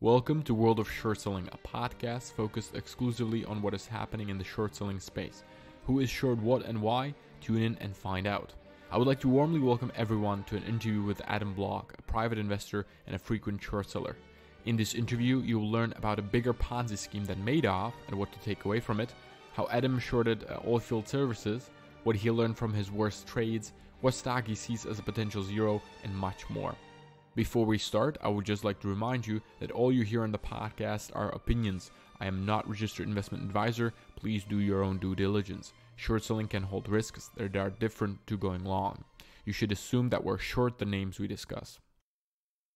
Welcome to World of Short Selling, a podcast focused exclusively on what is happening in the short selling space. Who is short what and why? Tune in and find out. I would like to warmly welcome everyone to an interview with Adam Block, a private investor and a frequent short seller. In this interview, you will learn about a bigger Ponzi scheme than Madoff and what to take away from it, how Adam shorted oilfield services, what he learned from his worst trades, what stock he sees as a potential zero, and much more. Before we start, I would just like to remind you that all you hear on the podcast are opinions. I am not a registered investment advisor. Please do your own due diligence. Short selling can hold risks that are different to going long. You should assume that we're short the names we discuss.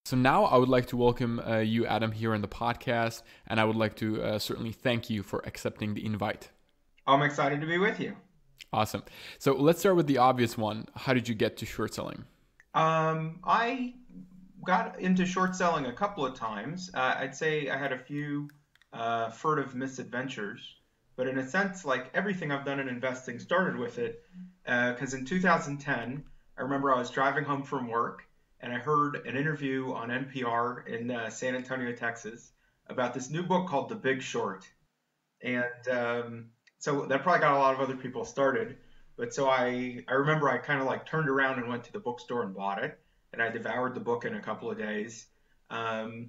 So now I would like to welcome you, Adam, here on the podcast, and I would like to certainly thank you for accepting the invite. I'm excited to be with you. Awesome. So let's start with the obvious one. How did you get to short selling? I got into short selling a couple of times. I'd say I had a few furtive misadventures, but in a sense, like everything I've done in investing started with it. Because in 2010, I remember I was driving home from work and I heard an interview on NPR in San Antonio, Texas, about this new book called The Big Short. And so that probably got a lot of other people started. But so I remember I kind of like turned around and went to the bookstore and bought it. And I devoured the book in a couple of days. And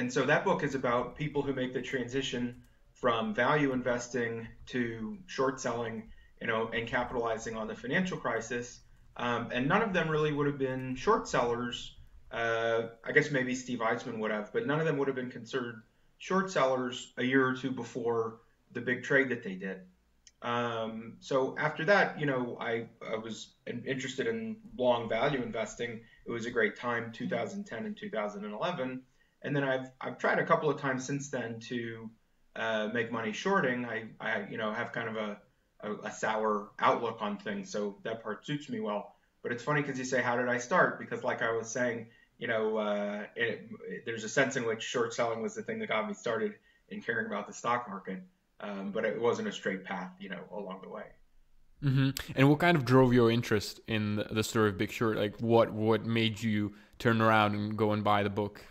so that book is about people who make the transition from value investing to short selling, and capitalizing on the financial crisis. And none of them really would have been short sellers. I guess maybe Steve Eisman would have, but none of them would have been considered short sellers a year or two before the big trade that they did. So after that, I was interested in long value investing. It was a great time, 2010 and 2011. And then I've tried a couple of times since then to make money shorting. I have kind of a sour outlook on things, so that part suits me well. But it's funny because you say, how did I start? Because like I was saying, there's a sense in which short selling was the thing that got me started in caring about the stock market. But it wasn't a straight path, along the way. Mm-hmm. And what kind of drove your interest in the story of Big Short? Like, what made you turn around and go and buy the book?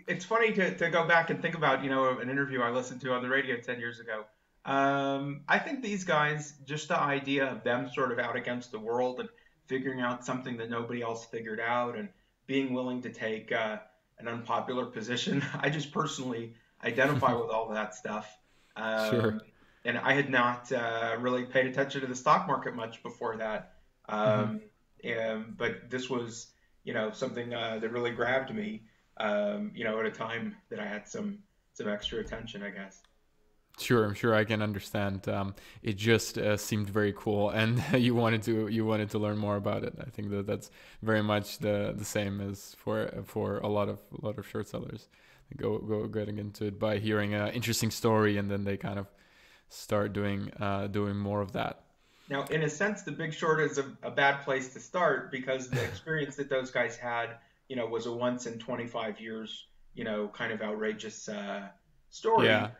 It's funny to go back and think about, an interview I listened to on the radio 10 years ago. I think these guys, just the idea of them sort of out against the world and figuring out something that nobody else figured out and being willing to take an unpopular position, I just personally identify with all that stuff. Sure. And I had not really paid attention to the stock market much before that. But this was, something that really grabbed me, at a time that I had some extra attention, I guess. Sure, I'm sure I can understand. It just seemed very cool, and you wanted to learn more about it. I think that's very much the same as for a lot of short sellers. Go getting into it by hearing an interesting story, and then they kind of start doing more of that. Now, in a sense, The Big Short is a bad place to start because the experience that those guys had, was a once in 25 years, kind of outrageous story. Yeah.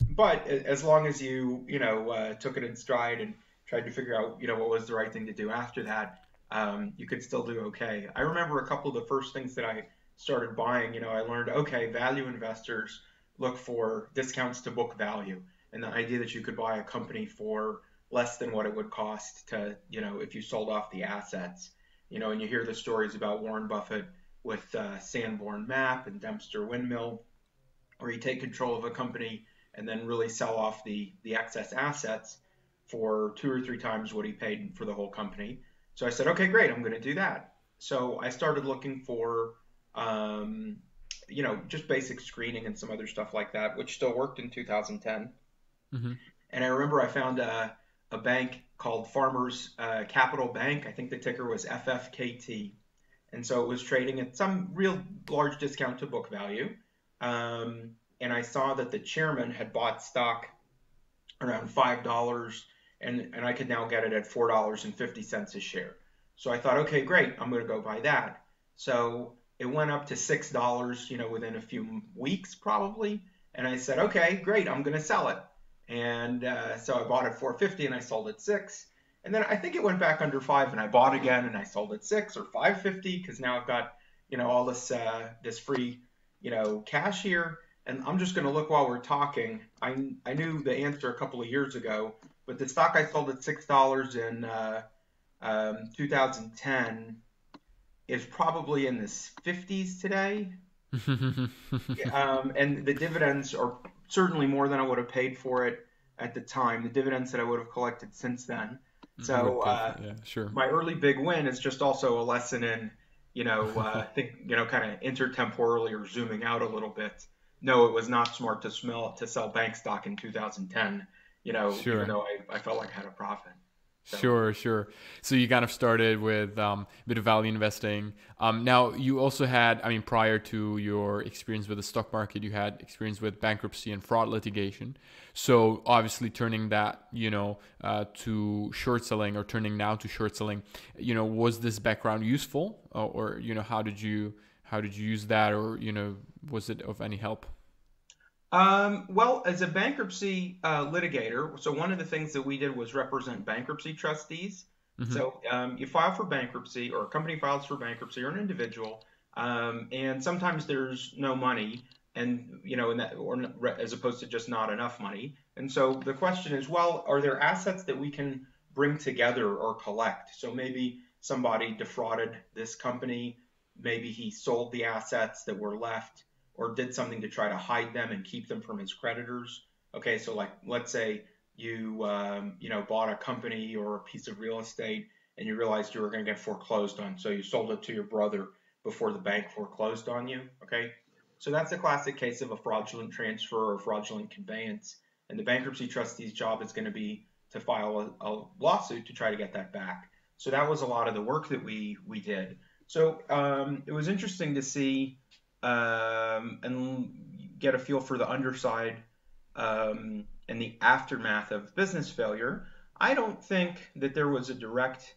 But as long as you, took it in stride and tried to figure out, what was the right thing to do after that, you could still do okay. I remember a couple of the first things that I started buying, I learned, okay, value investors look for discounts to book value, and the idea that you could buy a company for less than what it would cost to, if you sold off the assets, and you hear the stories about Warren Buffett with Sanborn Map and Dempster Windmill, where you take control of a company and then really sell off the excess assets for 2 or 3 times what he paid for the whole company. So I said, okay, great, I'm going to do that. So I started looking for just basic screening and some other stuff like that, which still worked in 2010. Mm-hmm. And I remember I found a bank called Farmers Capital Bank. I think the ticker was FFKT. And so it was trading at some real large discount to book value. And I saw that the chairman had bought stock around $5, and I could now get it at $4.50 a share. So I thought, okay, great, I'm going to go buy that. So it went up to $6, within a few weeks probably. And I said, okay, great, I'm going to sell it. And so I bought it $4.50 and I sold it $6. And then I think it went back under $5 and I bought again and I sold it $6 or $5.50 because now I've got, all this free, cash here, and I'm just going to look while we're talking. I knew the answer a couple of years ago, but the stock I sold at $6 in 2010 is probably in the 50s today. And the dividends are certainly more than I would have paid for it at the time. The dividends that I would have collected since then. So Yeah, sure. my early big win is just also a lesson in, kind of intertemporally or zooming out a little bit. No, it was not smart to sell bank stock in 2010. Even Sure. though I felt like I had a profit. So. Sure, sure. So you kind of started with a bit of value investing. Now you also had, I mean, prior to your experience with the stock market, you had experience with bankruptcy and fraud litigation. So obviously turning that, to short selling, or turning now to short selling, was this background useful, or how did you use that, or was it of any help? Well, as a bankruptcy litigator, so one of the things that we did was represent bankruptcy trustees. Hmm. So you file for bankruptcy, or a company files for bankruptcy, or an individual, and sometimes there's no money, and in that, as opposed to just not enough money. And so the question is, well, are there assets that we can bring together or collect? So maybe somebody defrauded this company, maybe he sold the assets that were left, or did something to try to hide them and keep them from his creditors. Okay, so like let's say you bought a company or a piece of real estate and you realized you were going to get foreclosed on, so you sold it to your brother before the bank foreclosed on you. Okay, so that's a classic case of a fraudulent transfer or fraudulent conveyance, and the bankruptcy trustee's job is going to be to file a lawsuit to try to get that back. So that was a lot of the work that we did. So it was interesting to see and get a feel for the underside and the aftermath of business failure. I don't think that there was a direct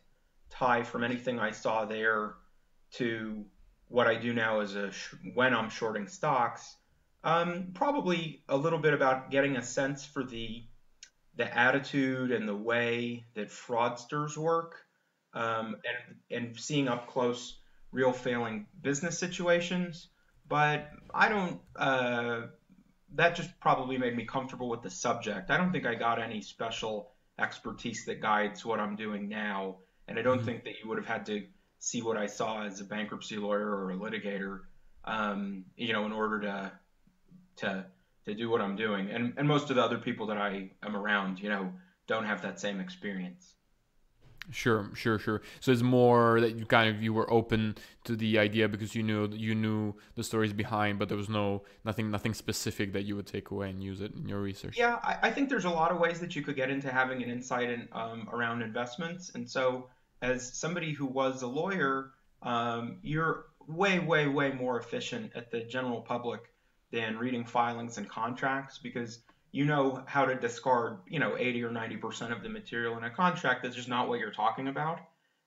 tie from anything I saw there to what I do now when I'm shorting stocks. Probably a little bit about getting a sense for the attitude and the way that fraudsters work, and seeing up close real failing business situations. But I don't. That just probably made me comfortable with the subject. I don't think I got any special expertise that guides what I'm doing now, and I don't Hmm. think that you would have had to see what I saw as a bankruptcy lawyer or a litigator, in order to to do what I'm doing. And most of the other people that I am around, don't have that same experience. Sure, sure, sure. So it's more that you were open to the idea because you knew the stories behind, but there was nothing specific that you would take away and use it in your research. Yeah, I think there's a lot of ways that you could get into having an insight around investments. And so, as somebody who was a lawyer, you're way, way, way more efficient at the general public than reading filings and contracts, because you know how to discard, 80 or 90% of the material in a contract that's just not what you're talking about.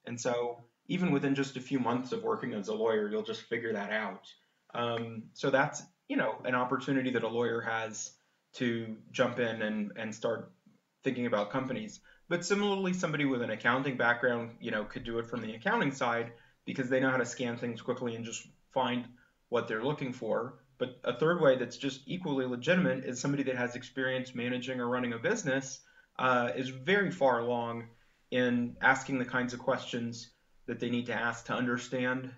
And so, even within just a few months of working as a lawyer, you'll just figure that out. So that's, an opportunity that a lawyer has to jump in and start thinking about companies. But similarly, somebody with an accounting background, could do it from the accounting side because they know how to scan things quickly and just find what they're looking for. But a third way that's just equally legitimate is somebody that has experience managing or running a business, is very far along in asking the kinds of questions that they need to ask to understand,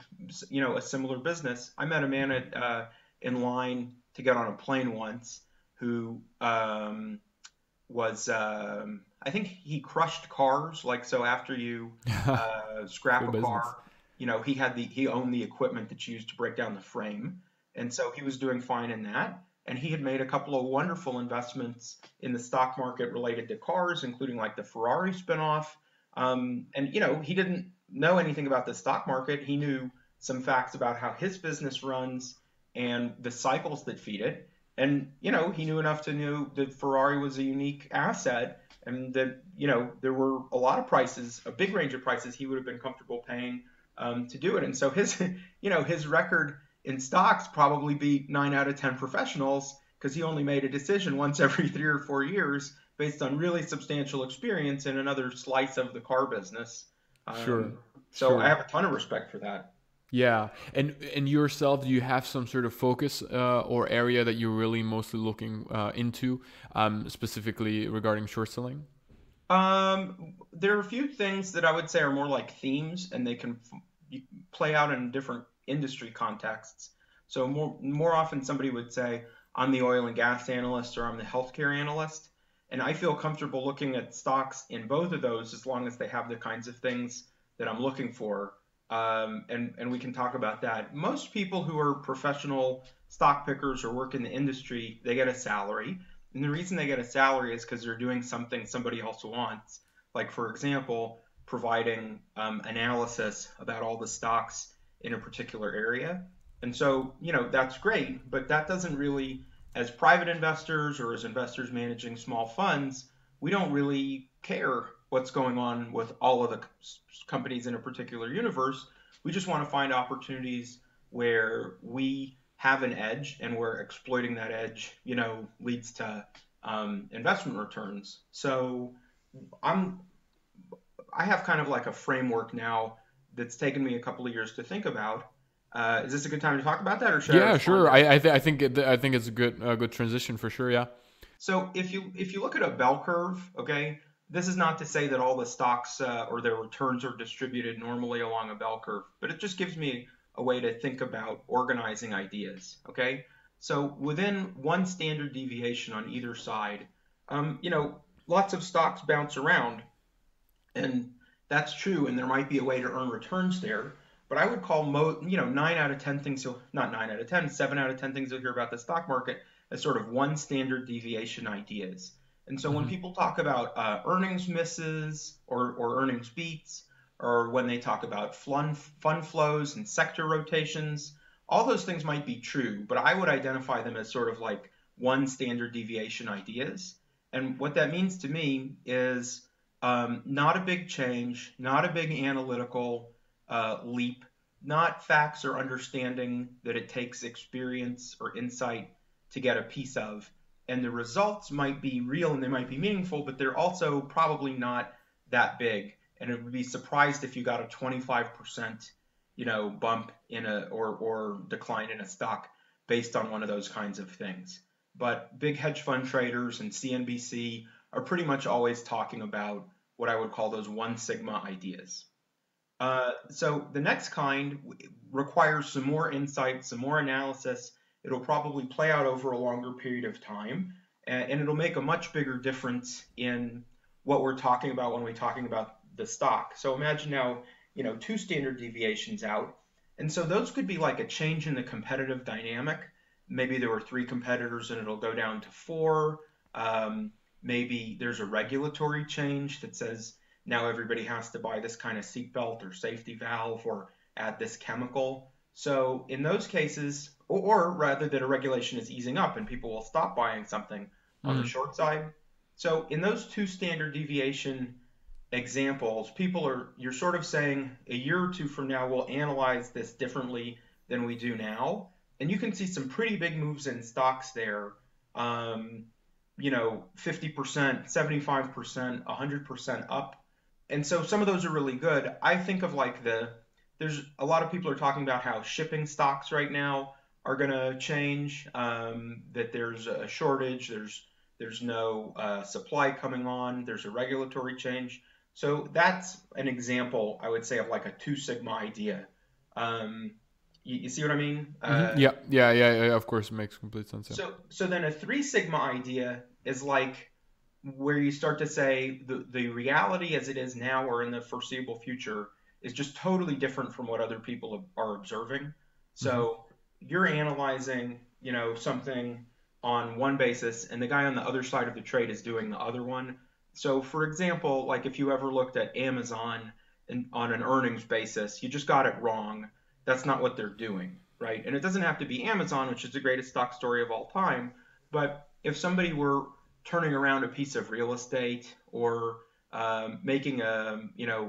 a similar business. I met a man in line to get on a plane once who was I think he crushed cars. Like, so after you scrap Cool a business. car, he owned the equipment that's used to break down the frame, and so he was doing fine in that. And he had made a couple of wonderful investments in the stock market related to cars, including like the Ferrari spinoff. And he didn't know anything about the stock market. He knew some facts about how his business runs and the cycles that feed it. And he knew enough to know that Ferrari was a unique asset, and that there were a lot of prices, a big range of prices he would have been comfortable paying to do it. And so his his record in stocks probably beat 9 out of 10 professionals, because he only made a decision once every 3 or 4 years based on really substantial experience in another slice of the car business. Sure, Um, so I sure. have a ton of respect for that. Yeah, and yourself, do you have some sort of focus or area that you're really mostly looking into, specifically regarding short selling? There are a few things that I would say are more like themes, and they can play out in different industry contexts. So more often somebody would say, I'm the oil and gas analyst or I'm the healthcare analyst. And I feel comfortable looking at stocks in both of those as long as they have the kinds of things that I'm looking for. And we can talk about that. Most people who are professional stock pickers or work in the industry, they get a salary. And the reason they get a salary is because they're doing something somebody else wants. Like, for example, providing analysis about all the stocks in a particular area. And so, that's great, but that doesn't really, as private investors or as investors managing small funds, we don't really care what's going on with all of the companies in a particular universe. We just want to find opportunities where we have an edge and where exploiting that edge, leads to investment returns. So I'm I have kind of like a framework now that's taken me a couple of years to think about. Is this a good time to talk about that, or should I Yeah, respond sure. to? I think it's a good transition for sure. Yeah. So if you look at a bell curve, okay, this is not to say that all the stocks or their returns are distributed normally along a bell curve, but it just gives me a way to think about organizing ideas. Okay, so within one standard deviation on either side, lots of stocks bounce around, and that's true, and there might be a way to earn returns there. But I would call 9 out of 10 things you'll not 9 out of 10, 7 out of 10 things you'll hear about the stock market as sort of one standard deviation ideas. And so when Hmm. people talk about earnings misses or earnings beats, or when they talk about fund flows and sector rotations, all those things might be true, but I would identify them as sort of like one standard deviation ideas. And what that means to me is not a big change, not a big analytical leap, not facts or understanding that it takes experience or insight to get a piece of. And the results might be real and they might be meaningful, but they're also probably not that big. And it would be surprised if you got a 25%, bump in or decline in a stock based on one of those kinds of things. But big hedge fund traders and CNBC are pretty much always talking about what I would call those one sigma ideas. So the next kind requires some more insight, some more analysis. It'll probably play out over a longer period of time, and it'll make a much bigger difference in what we're talking about when we're talking about the stock. So imagine now, two standard deviations out, and so those could be like a change in the competitive dynamic. Maybe there were three competitors and it'll go down to four. Maybe there's a regulatory change that says now everybody has to buy this kind of seatbelt or safety valve or add this chemical. So in those cases, or rather that a regulation is easing up and people will stop buying something on the Hmm. short side. So in those two standard deviation examples, you're sort of saying a year or two from now, we'll analyze this differently than we do now. And you can see some pretty big moves in stocks there. 50%, 75%, 100% up. And so some of those are really good. I think of like there's a lot of people are talking about how shipping stocks right now are going to change, that there's a shortage, there's no supply coming on, there's a regulatory change. So that's an example, I would say, of like a two sigma idea. You see what I mean? Yeah, yeah, yeah, yeah. Of course, it makes complete sense. Yeah. So then a three sigma idea is like where you start to say the reality as it is now or in the foreseeable future is just totally different from what other people are observing. Hmm. So you're analyzing, something on one basis, and the guy on the other side of the trade is doing the other one. So, for example, like if you ever looked at Amazon on an earnings basis, you just got it wrong. That's not what they're doing, right? And it doesn't have to be Amazon, which is the greatest stock story of all time. But if somebody were turning around a piece of real estate or making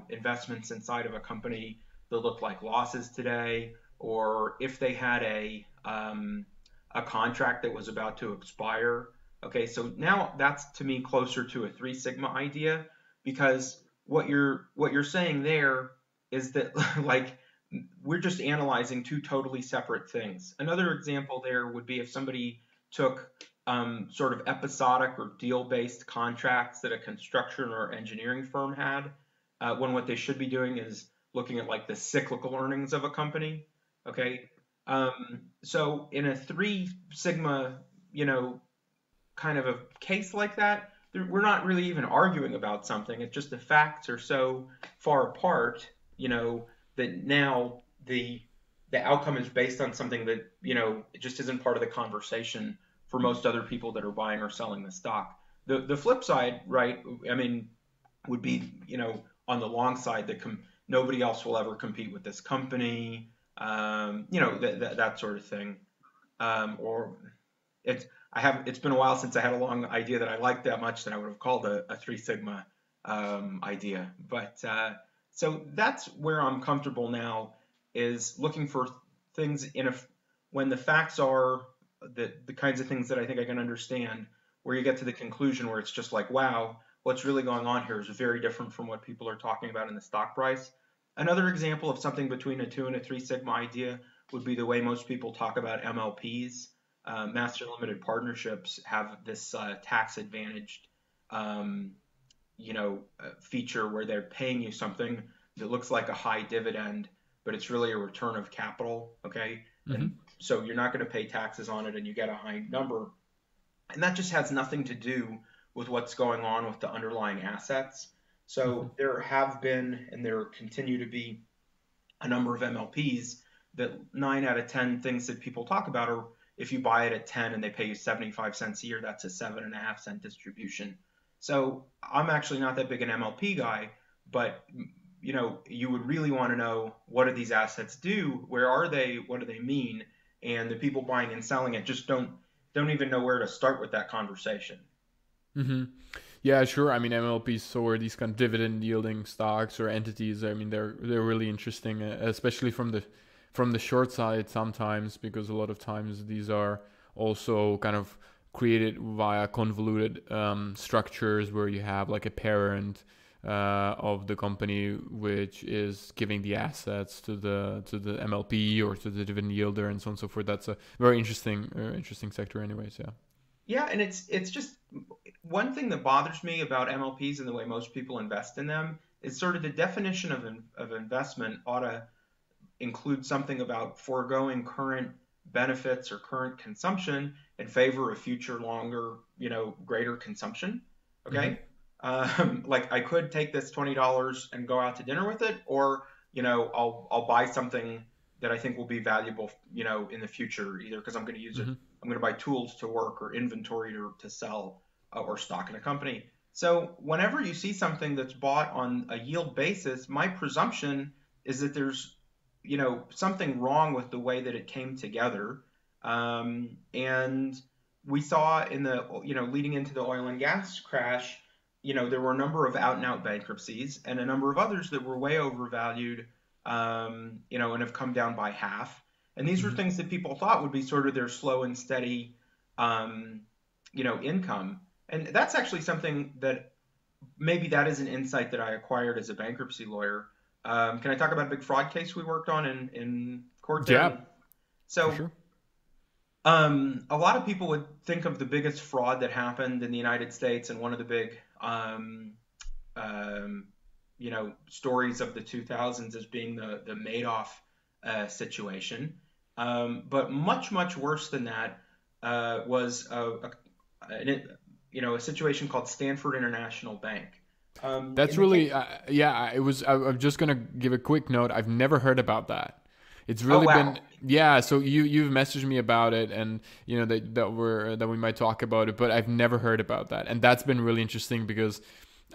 investments inside of a company that look like losses today, or if they had a contract that was about to expire. Okay, so now that's to me closer to a three sigma idea, because what you're saying there is that like we're just analyzing two totally separate things. Another example there would be if somebody took sort of episodic or deal-based contracts that a construction or engineering firm had, when what they should be doing is looking at like the cyclical earnings of a company. Okay, so in a Three Sigma, kind of a case like that, we're not really even arguing about something. It's just the facts are so far apart, that now the outcome is based on something that, it just isn't part of the conversation for most other people that are buying or selling the stock. The flip side, right? I mean, would be, on the long side that nobody else will ever compete with this company, that sort of thing. Or it's been a while since I had a long idea that I liked that much that I would have called a Three Sigma idea. But so that's where I'm comfortable now, is looking for things when the facts are the kinds of things that I think I can understand, where you get to the conclusion where it's just like, wow, what's really going on here is very different from what people are talking about in the stock price. Another example of something between a 2 and a 3 sigma idea would be the way most people talk about MLPs. Master limited partnerships have this tax advantaged feature where they're paying you something that looks like a high dividend, but it's really a return of capital. Okay. And so you're not going to pay taxes on it and you get a high number. And that just has nothing to do with what's going on with the underlying assets. So there have been, and there continue to be, a number of MLPs that 9 out of 10 things that people talk about are, if you buy it at 10 and they pay you 75 cents a year, that's a 7.5 cent distribution. So I'm actually not that big an MLP guy, but you would really want to know, what do these assets do? Where are they? What do they mean? And the people buying and selling it just don't even know where to start with that conversation. Yeah, sure. I mean, MLPs or these kind of dividend yielding stocks or entities, I mean, they're really interesting, especially from the short side sometimes, because a lot of times these are also kind of created via convoluted structures where you have like a parent of the company which is giving the assets to the MLP or to the dividend yielder and so on and so forth. That's a very interesting sector anyways. Yeah, and it's just one thing that bothers me about MLPs and the way most people invest in them is sort of the definition of investment ought to include something about foregoing current benefits or current consumption in favor of future longer, greater consumption. Okay. Like I could take this $20 and go out to dinner with it, or, I'll buy something that I think will be valuable, in the future, either because I'm going to use it. I'm going to buy tools to work or inventory to sell or stock in a company. So whenever you see something that's bought on a yield basis, my presumption is that there's, something wrong with the way that it came together. And we saw in the, leading into the oil and gas crash, there were a number of out and out bankruptcies and a number of others that were way overvalued, and have come down by half. And these were things that people thought would be sort of their slow and steady, income. And that's actually something that maybe that is an insight that I acquired as a bankruptcy lawyer. Can I talk about a big fraud case we worked on in court there? Yeah. So, sure. A lot of people would think of the biggest fraud that happened in the United States, and one of the big, stories of the 2000s as being the Madoff situation. But much, much worse than that was a situation called Stanford International Bank. That's really, it was. I'm just gonna give a quick note. I've never heard about that. It's really been, so you've messaged me about it, and that we might talk about it, but I've never heard about that, and that's been really interesting because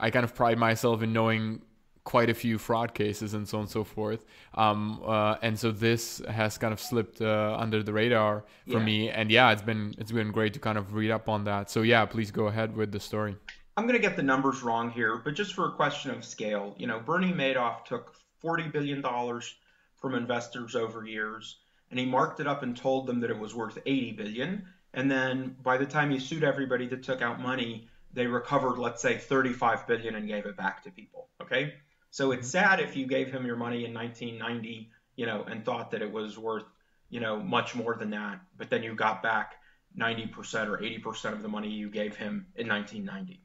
I kind of pride myself in knowing quite a few fraud cases and so on and so forth. And so this has kind of slipped under the radar for me. And it's been great to kind of read up on that. So please go ahead with the story. I'm going to get the numbers wrong here, but just for a question of scale, Bernie Madoff took $40 billion from investors over years, and he marked it up and told them that it was worth $80 billion. And then by the time he sued everybody that took out money, they recovered, let's say, $35 billion and gave it back to people. Okay. So it's sad if you gave him your money in 1990 and thought that it was worth, much more than that, but then you got back 90% or 80% of the money you gave him in 1990.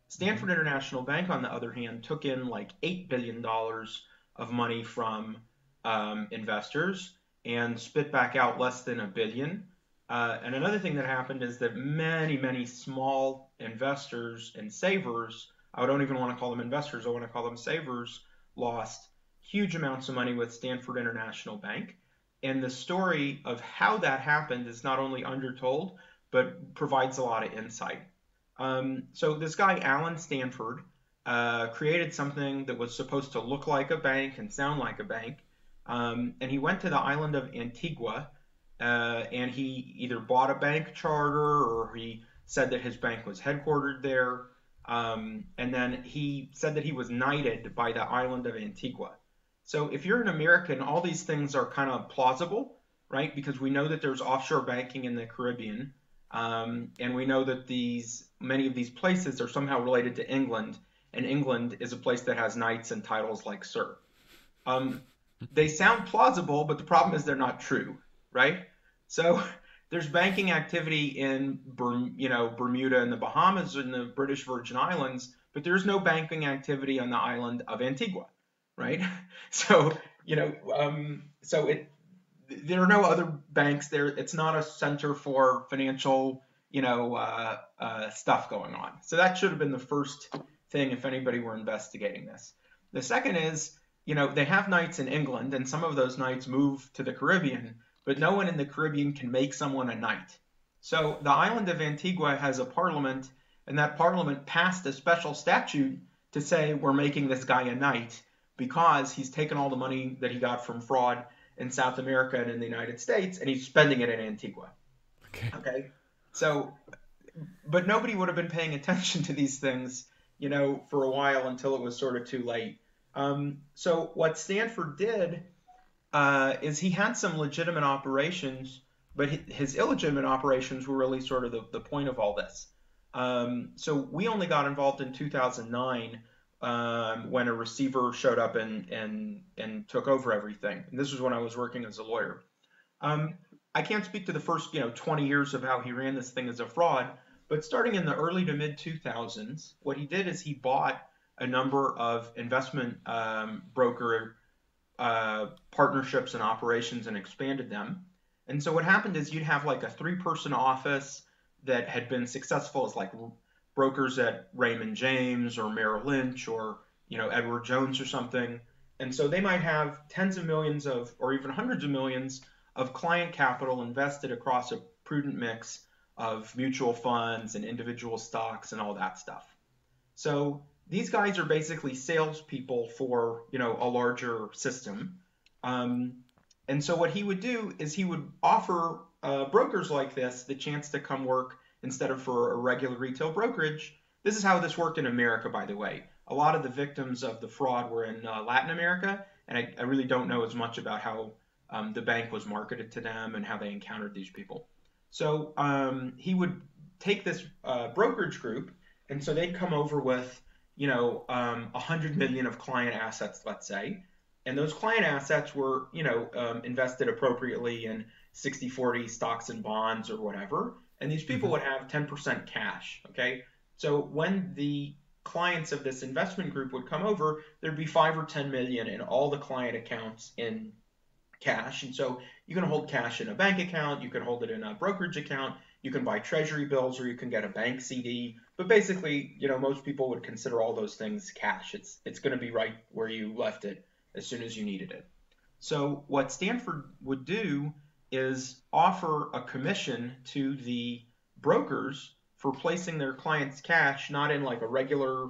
Stanford International Bank, on the other hand, took in like $8 billion of money from investors and spit back out less than $1 billion. And another thing that happened is that many, many small investors and savers, I don't even want to call them investors, I want to call them savers, lost huge amounts of money with Stanford International Bank. And the story of how that happened is not only undertold, but provides a lot of insight. So this guy, Alan Stanford, created something that was supposed to look like a bank and sound like a bank. And he went to the island of Antigua, and he either bought a bank charter or he said that his bank was headquartered there. And then he said that he was knighted by the island of Antigua. So if you're an American, all these things are kind of plausible, right? Because we know that there's offshore banking in the Caribbean. And we know that many of these places are somehow related to England, and England is a place that has knights and titles like Sir. They sound plausible, but the problem is they're not true, right? So there's banking activity in Bermuda and the Bahamas and the British Virgin Islands, but there's no banking activity on the island of Antigua, right? So there are no other banks there. It's not a center for financial, stuff going on. So that should have been the first thing if anybody were investigating this. The second is, they have knights in England, and some of those knights move to the Caribbean, but no one in the Caribbean can make someone a knight. So the island of Antigua has a parliament, and that parliament passed a special statute to say we're making this guy a knight because he's taken all the money that he got from fraud in South America and in the United States, and he's spending it in Antigua. Okay. So, but nobody would have been paying attention to these things, for a while until it was sort of too late. So what Stanford did is he had some legitimate operations, but his illegitimate operations were really sort of the point of all this. So we only got involved in 2009 when a receiver showed up and took over everything. And this was when I was working as a lawyer. I can't speak to the first 20 years of how he ran this thing as a fraud, but starting in the early to mid 2000s, what he did is he bought a number of investment broker partnerships and operations and expanded them. And so what happened is you'd have like a 3-person office that had been successful as like brokers at Raymond James or Merrill Lynch or Edward Jones or something. And so they might have tens of millions or even hundreds of millions of client capital invested across a prudent mix of mutual funds and individual stocks and all that stuff. So these guys are basically salespeople for a larger system. And so what he would do is he would offer brokers like this the chance to come work instead of for a regular retail brokerage. This is how this worked in America, by the way. A lot of the victims of the fraud were in Latin America, and I really don't know as much about how the bank was marketed to them and how they encountered these people. So he would take this brokerage group, and so they'd come over with 100 million of client assets, let's say, and those client assets were invested appropriately in 60-40 stocks and bonds or whatever, and these people would have 10% cash. Okay, so when the clients of this investment group would come over, there'd be 5 or 10 million in all the client accounts in cash. And so you can hold cash in a bank account, you can hold it in a brokerage account, you can buy treasury bills, or you can get a bank CD. But basically, most people would consider all those things cash. It's going to be right where you left it as soon as you needed it. So what Stanford would do is offer a commission to the brokers for placing their clients' cash not in like a regular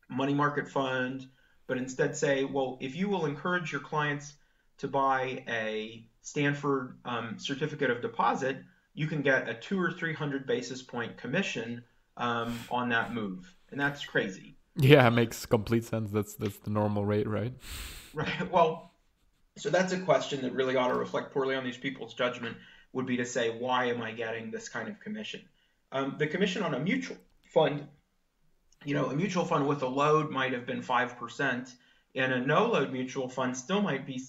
money market fund, but instead say, well, if you will encourage your clients to buy a Stanford certificate of deposit, you can get a 200 or 300 basis point commission on that move. And that's crazy. Yeah, it makes complete sense. That's the normal rate, right? Right. Well, so that's a question that really ought to reflect poorly on these people's judgment, would be to say, why am I getting this kind of commission? The commission on a mutual fund, a mutual fund with a load might have been 5%, and a no-load mutual fund still might be,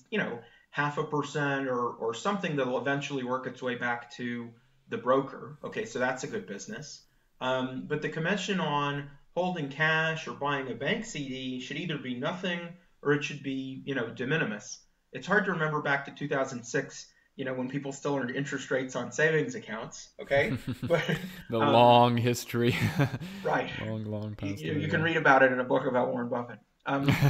0.5% or something that'll eventually work its way back to the broker. Okay, so that's a good business. But the commission on holding cash or buying a bank CD should either be nothing or it should be, de minimis. It's hard to remember back to 2006, when people still earned interest rates on savings accounts. Okay, but The long history. right, long past. you can read about it in a book about Warren Buffett.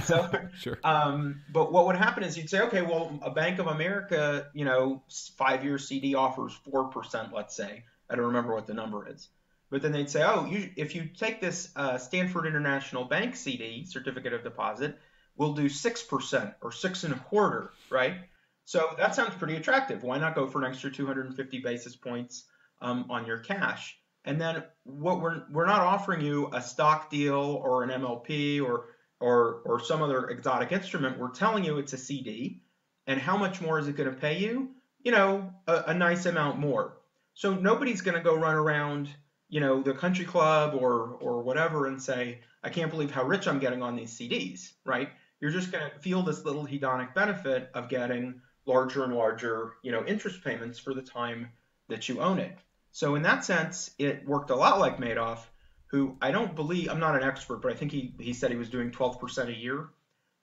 So, Sure. but what would happen is you'd say, okay, well, a Bank of America, 5-year CD offers 4%, let's say. I don't remember what the number is. But then they'd say, oh, if you take this Stanford International Bank CD, certificate of deposit, we'll do 6% or 6.25%, right? So that sounds pretty attractive. Why not go for an extra 250 basis points on your cash? And then what we're not offering you a stock deal or an MLP or some other exotic instrument. We're telling you it's a CD, and how much more is it going to pay you? A nice amount more. So nobody's going to go run around, the country club or whatever and say, I can't believe how rich I'm getting on these CDs, right? You're just going to feel this little hedonic benefit of getting larger and larger, interest payments for the time that you own it. So in that sense, it worked a lot like Madoff, who I don't believe, I'm not an expert, but I think he said he was doing 12% a year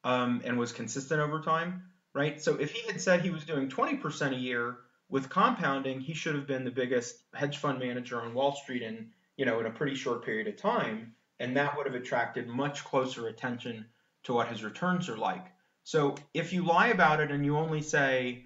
and was consistent over time, right? So if he had said he was doing 20% a year with compounding, he should have been the biggest hedge fund manager on Wall Street in a pretty short period of time, and that would have attracted much closer attention to what his returns are like. So if you lie about it and you only say,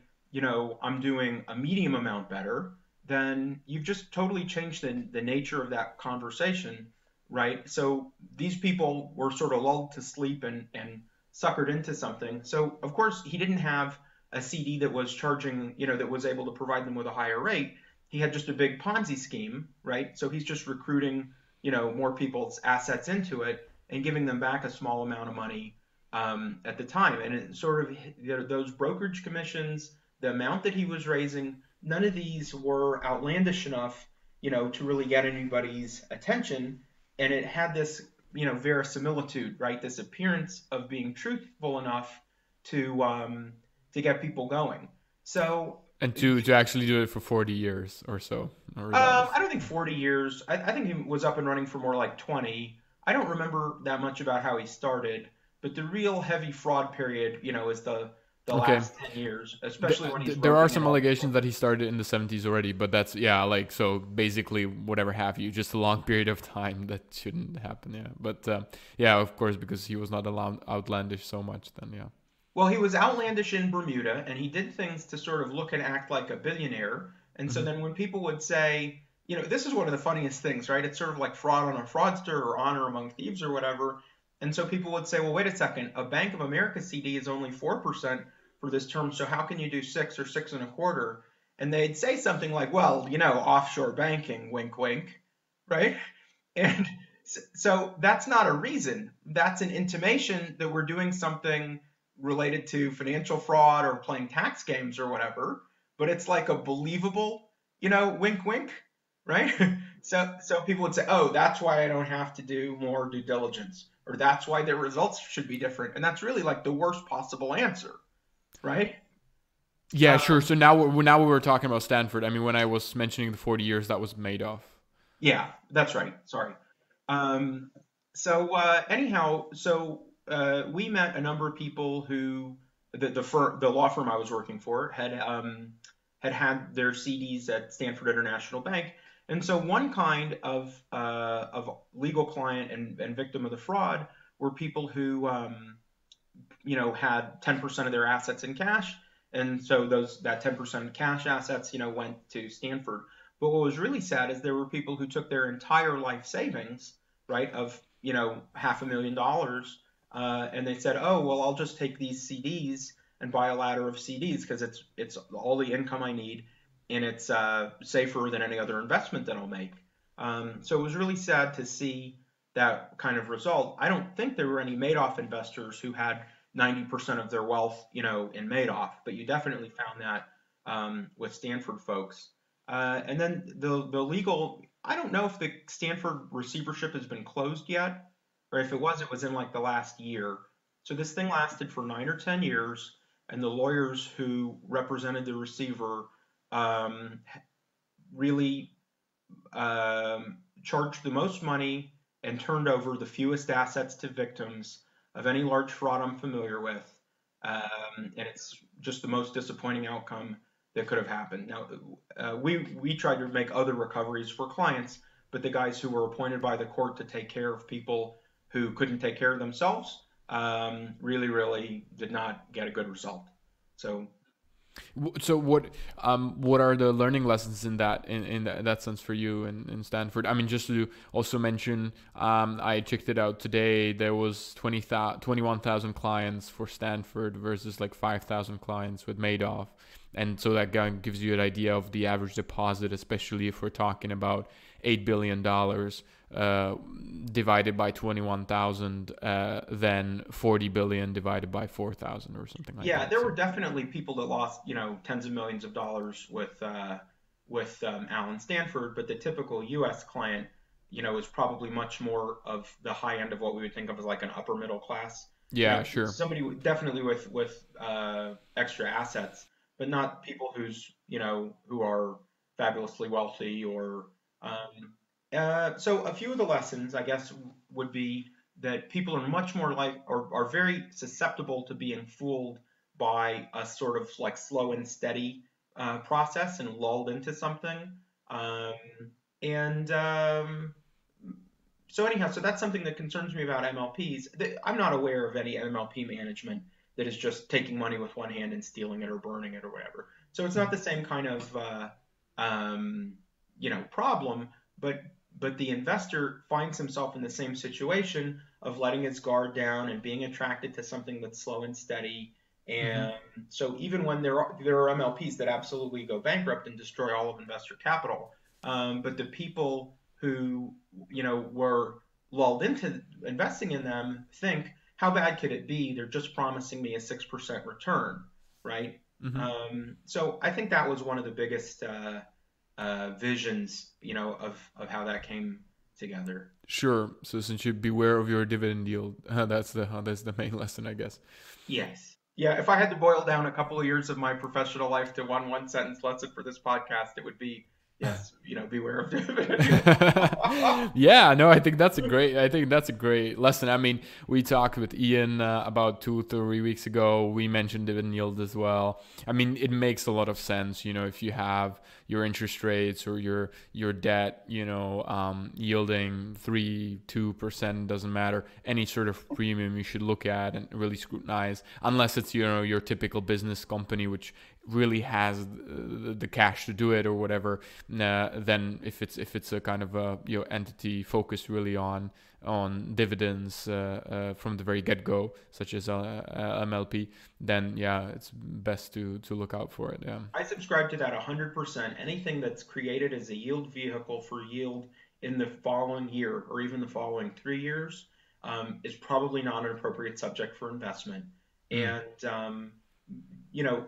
I'm doing a medium amount better, then you've just totally changed the nature of that conversation, right? So these people were sort of lulled to sleep and suckered into something. So of course he didn't have a CD that was charging, that was able to provide them with a higher rate. He had just a big Ponzi scheme, right? So he's just recruiting, more people's assets into it and giving them back a small amount of money at the time. And it sort of, those brokerage commissions, the amount that he was raising, none of these were outlandish enough, to really get anybody's attention. And it had this, verisimilitude, right? This appearance of being truthful enough to get people going. So. And to actually do it for 40 years or so. I don't think 40 years. I think he was up and running for more like 20. I don't remember that much about how he started, but the real heavy fraud period, is the last 10 years, especially when he's there are some allegations that he started in the 70s already, but that's so basically whatever have you, just a long period of time that shouldn't happen. But of course, because he was not outlandish so much then. Well, he was outlandish in Bermuda, and he did things to sort of look and act like a billionaire. And so then when people would say, this is one of the funniest things, right? It's sort of like fraud on a fraudster or honor among thieves or whatever. And so people would say, well, wait a second, a Bank of America CD is only 4% for this term, so how can you do 6 or 6.25? And they'd say something like, well, offshore banking, wink, wink, right? And so that's not a reason. That's an intimation that we're doing something related to financial fraud or playing tax games or whatever, but it's like a believable, wink, wink, right? So people would say, oh, that's why I don't have to do more due diligence, or that's why their results should be different. And that's really like the worst possible answer, right? Yeah, sure. So now we were talking about Stanford. I mean, when I was mentioning the 40 years, that was Madoff. Yeah, that's right. Sorry. Anyhow, we met a number of people who the law firm I was working for had their CDs at Stanford International Bank, and so one kind of legal client and victim of the fraud were people who had 10% of their assets in cash, and so that 10% cash assets went to Stanford. But what was really sad is there were people who took their entire life savings, right, of $500,000. And they said, oh, well, I'll just take these CDs and buy a ladder of CDs because it's all the income I need, and it's safer than any other investment that I'll make. So it was really sad to see that kind of result. I don't think there were any Madoff investors who had 90% of their wealth, in Madoff, but you definitely found that with Stanford folks. And then the legal, I don't know if the Stanford receivership has been closed yet, or if it was in like the last year. So this thing lasted for 9 or 10 years. and the lawyers who represented the receiver um, really charged the most money and turned over the fewest assets to victims of any large fraud I'm familiar with. And it's just the most disappointing outcome that could have happened. Now, we tried to make other recoveries for clients, but the guys who were appointed by the court to take care of people who couldn't take care of themselves really did not get a good result. So So what are the learning lessons in that sense for you in Stanford? I mean, just to also mention, I checked it out today. There was 21,000 clients for Stanford versus like 5,000 clients with Madoff, and so that gives you an idea of the average deposit, especially if we're talking about $8 billion divided by 21,000, then 40 billion divided by 4,000 or something like yeah, that. there So were definitely people that lost, tens of millions of dollars with Allen Stanford, but the typical U.S. client, is probably much more of the high end of what we would think of as like an upper middle class. yeah, sure. Somebody definitely with extra assets, but not people who are fabulously wealthy or so a few of the lessons, I guess, would be that people are much more like or are very susceptible to being fooled by a sort of like slow and steady process and lulled into something. Um, and So anyhow, so that's something that concerns me about MLPs. I'm not aware of any MLP management that is just taking money with one hand and stealing it or burning it or whatever. So it's not the same kind of problem, but the investor finds himself in the same situation of letting his guard down and being attracted to something that's slow and steady. Hmm. And so even when there are MLPs that absolutely go bankrupt and destroy all of investor capital, but the people who were lulled into investing in them think, how bad could it be? They're just promising me a 6% return, right? Hmm. So I think that was one of the biggest visions, of how that came together. Sure. So since you beware of your dividend yield, that's the main lesson, I guess. Yes. Yeah, if I had to boil down a couple of years of my professional life to one sentence lesson for this podcast, it would be yes, beware of dividend yield. Yeah, no, I think that's a great lesson. I mean, we talked with Ian about 2 3 weeks ago. We mentioned dividend yield as well. I mean, it makes a lot of sense, if you have your interest rates or your debt, yielding 3 2%, doesn't matter. Any sort of premium you should look at and really scrutinize, unless it's your typical business company which really has the cash to do it or whatever. Then if it's a kind of a entity focused really on dividends from the very get-go, such as MLP, then yeah, it's best to look out for it. Yeah. I subscribe to that 100%. Anything that's created as a yield vehicle for yield in the following year or even the following 3 years is probably not an appropriate subject for investment. Mm. And, you know,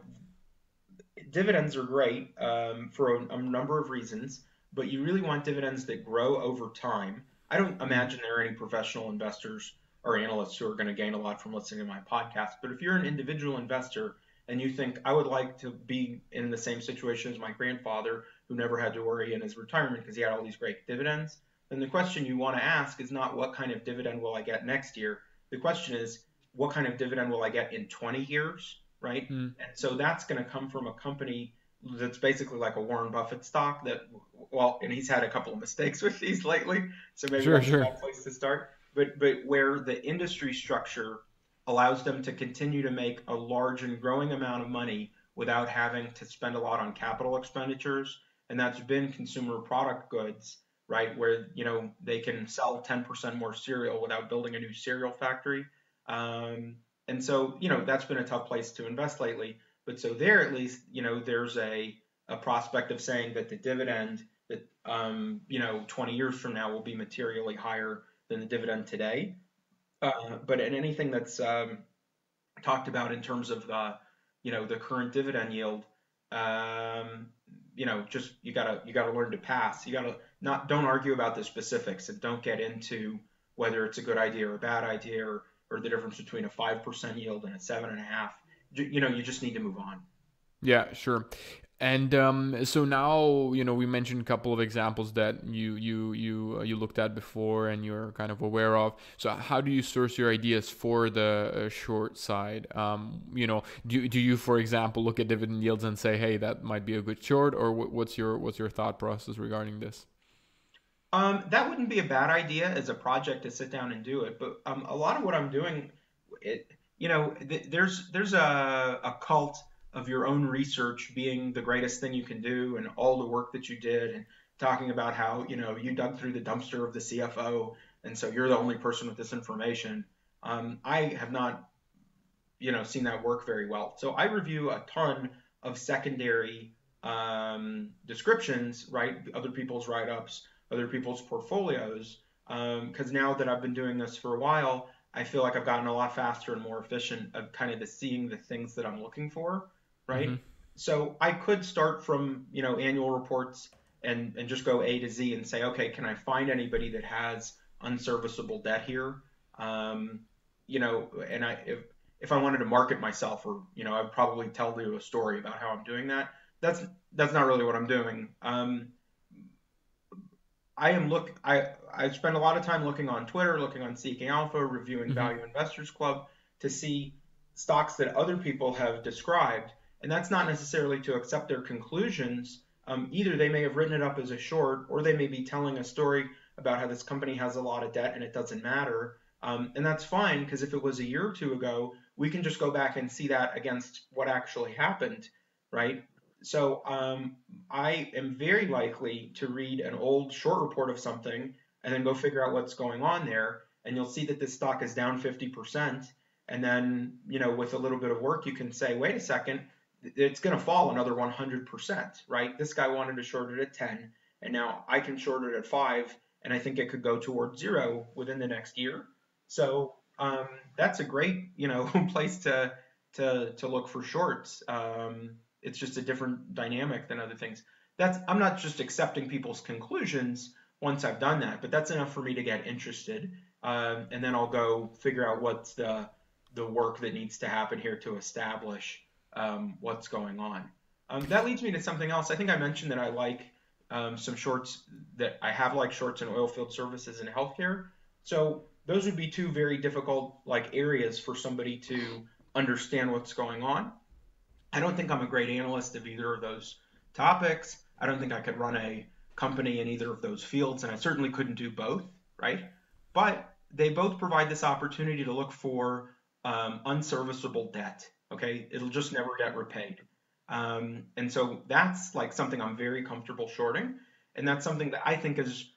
dividends are great for a number of reasons, but you really want dividends that grow over time. I don't Mm. imagine there are any professional investors or analysts who are going to gain a lot from listening to my podcast. But if you're an individual investor and you think I would like to be in the same situation as my grandfather who never had to worry in his retirement because he had all these great dividends, then the question you want to ask is not what kind of dividend will I get next year? The question is what kind of dividend will I get in 20 years, right? Mm. And so that's going to come from a company that's basically like a Warren Buffett stock that, well, and he's had a couple of mistakes with these lately, so maybe Sure, that's a sure. bad place to start. But where the industry structure allows them to continue to make a large and growing amount of money without having to spend a lot on capital expenditures, and that's been consumer product goods, right? Where they can sell 10% more cereal without building a new cereal factory. And so, that's been a tough place to invest lately. But so there, at least, there's a prospect of saying that the dividend that, 20 years from now will be materially higher than the dividend today. But in anything that's talked about in terms of the current dividend yield, just you gotta learn to pass. You gotta not don't argue about the specifics and don't get into whether it's a good idea or a bad idea or the difference between a 5% yield and a 7.5. you just need to move on. Yeah, sure. And so now, we mentioned a couple of examples that you looked at before and you're kind of aware of. So how do you source your ideas for the short side? Do you, for example, look at dividend yields and say, hey, that might be a good short, or what's your thought process regarding this? That wouldn't be a bad idea as a project to sit down and do it, but a lot of what I'm doing, it, there's a cult of your own research being the greatest thing you can do, and all the work that you did, and talking about how you dug through the dumpster of the CFO, and so you're the only person with this information. I have not seen that work very well. So I review a ton of secondary descriptions, right? Other people's write-ups, other people's portfolios. Because now that I've been doing this for a while, I feel like I've gotten a lot faster and more efficient of kind of seeing the things that I'm looking for, Mm-hmm. right? So I could start from annual reports and just go A to Z and say, okay, can I find anybody that has unserviceable debt here? Um, and if I wanted to market myself, or I'd probably tell you a story about how I'm doing that. That's not really what I'm doing. I spend a lot of time looking on Twitter, looking on Seeking Alpha, reviewing Mm-hmm. Value Investors Club to see stocks that other people have described, and that's not necessarily to accept their conclusions. Either they may have written it up as a short, or they may be telling a story about how this company has a lot of debt and it doesn't matter. And that's fine, because if it was a year or two ago, we can just go back and see that against what actually happened, right? So I am very likely to read an old short report of something and then go figure out what's going on there. And you'll see that this stock is down 50%. And then, with a little bit of work, you can say, wait a second, it's going to fall another 100%, right? This guy wanted to short it at 10, and now I can short it at 5, and I think it could go towards 0 within the next year. So that's a great, place to look for shorts. It's just a different dynamic than other things. I'm not just accepting people's conclusions once I've done that, but that's enough for me to get interested, and then I'll go figure out what's the work that needs to happen here to establish what's going on. That leads me to something else. I think I mentioned that I like some shorts, that I have like shorts in oilfield services and healthcare. So those would be two very difficult areas for somebody to understand what's going on. I don't think I'm a great analyst of either of those topics. I don't think I could run a company in either of those fields, and I certainly couldn't do both, right? But they both provide this opportunity to look for unserviceable debt. Okay, it'll just never get repaid, and so that's like something I'm very comfortable shorting, and that's something that I think is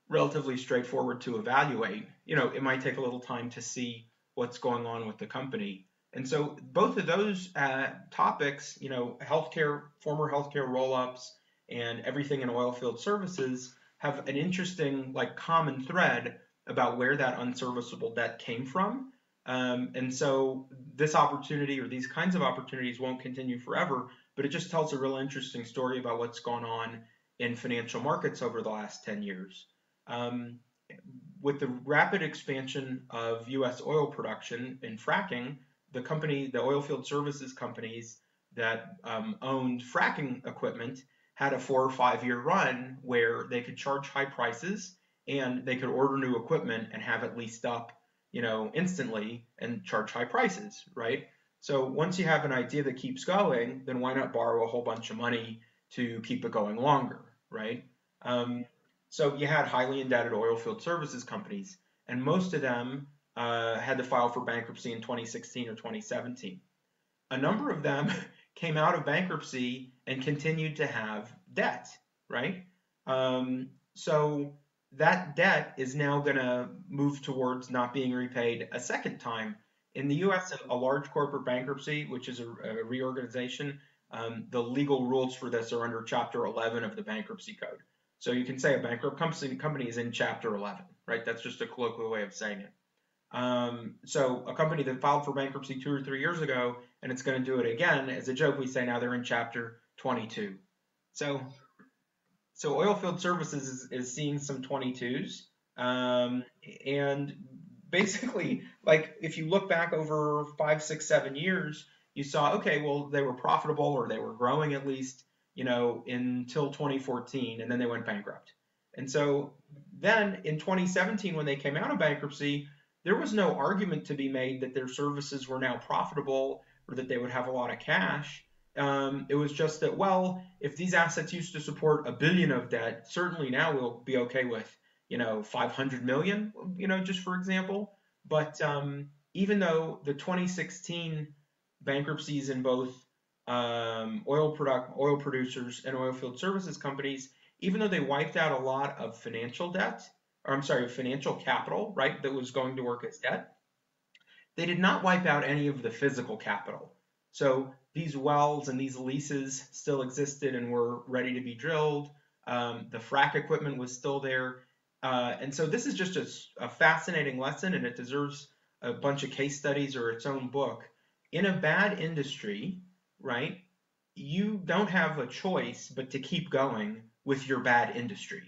relatively straightforward to evaluate. It might take a little time to see what's going on with the company. And so both of those topics, healthcare, former healthcare roll-ups, and everything in oilfield services have an interesting common thread about where that unserviceable debt came from. And so this opportunity, or these kinds of opportunities, won't continue forever, but it just tells a real interesting story about what's gone on in financial markets over the last 10 years. Um, with the rapid expansion of U.S. oil production and fracking, the oilfield services companies that owned fracking equipment had a 4 or 5 year run where they could charge high prices, and they could order new equipment and have it leased up, instantly, and charge high prices, right? So once you have an idea that keeps going, then why not borrow a whole bunch of money to keep it going longer, right? Um, so you had highly indebted oilfield services companies, and most of them had to file for bankruptcy in 2016 or 2017. A number of them came out of bankruptcy and continued to have debt, right? So that debt is now going to move towards not being repaid a second time. In the US, a large corporate bankruptcy, which is a reorganization, the legal rules for this are under Chapter 11 of the Bankruptcy Code. So you can say a bankrupt company is in Chapter 11, right? That's just a colloquial way of saying it. So a company that filed for bankruptcy 2 or 3 years ago, and it's going to do it again, as a joke, we say now they're in Chapter 22. So oilfield services is seeing some 22s, and basically, if you look back over 5, 6, 7 years, you saw, okay, well, they were profitable or they were growing at least, until 2014, and then they went bankrupt. And so then in 2017, when they came out of bankruptcy, there was no argument to be made that their services were now profitable or that they would have a lot of cash. It was just that, well, if these assets used to support a billion of debt, certainly now we'll be okay with, 500 million, just for example. But even though the 2016 bankruptcies in both oil producers and oilfield services companies, even though they wiped out a lot of financial debt, or I'm sorry, financial capital, right, that was going to work as debt, they did not wipe out any of the physical capital. So these wells and these leases still existed and were ready to be drilled. The frac equipment was still there. And so this is just a fascinating lesson, and it deserves a bunch of case studies or its own book. In a bad industry, right, you don't have a choice but to keep going with your bad industry,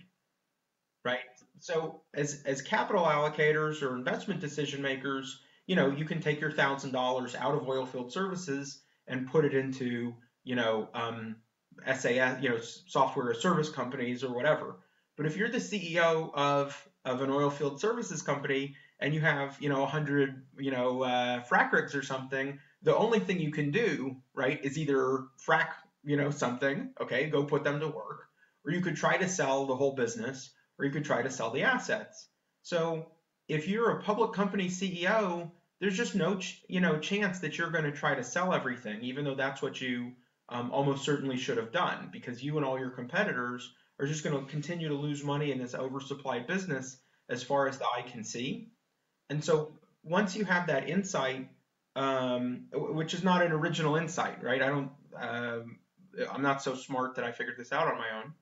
right? So as capital allocators or investment decision makers, you can take your $1,000 out of oilfield services and put it into, SAS, software as service companies or whatever. But if you're the CEO of an oilfield services company and you have, 100, frac rigs or something, the only thing you can do, right, is either frac, something, okay, go put them to work, or you could try to sell the whole business, or you could try to sell the assets. So if you're a public company CEO, there's just no, chance that you're going to try to sell everything, even though that's what you almost certainly should have done, because you and all your competitors are just going to continue to lose money in this oversupplied business as far as the eye can see. And so once you have that insight, which is not an original insight, right? I'm not so smart that I figured this out on my own.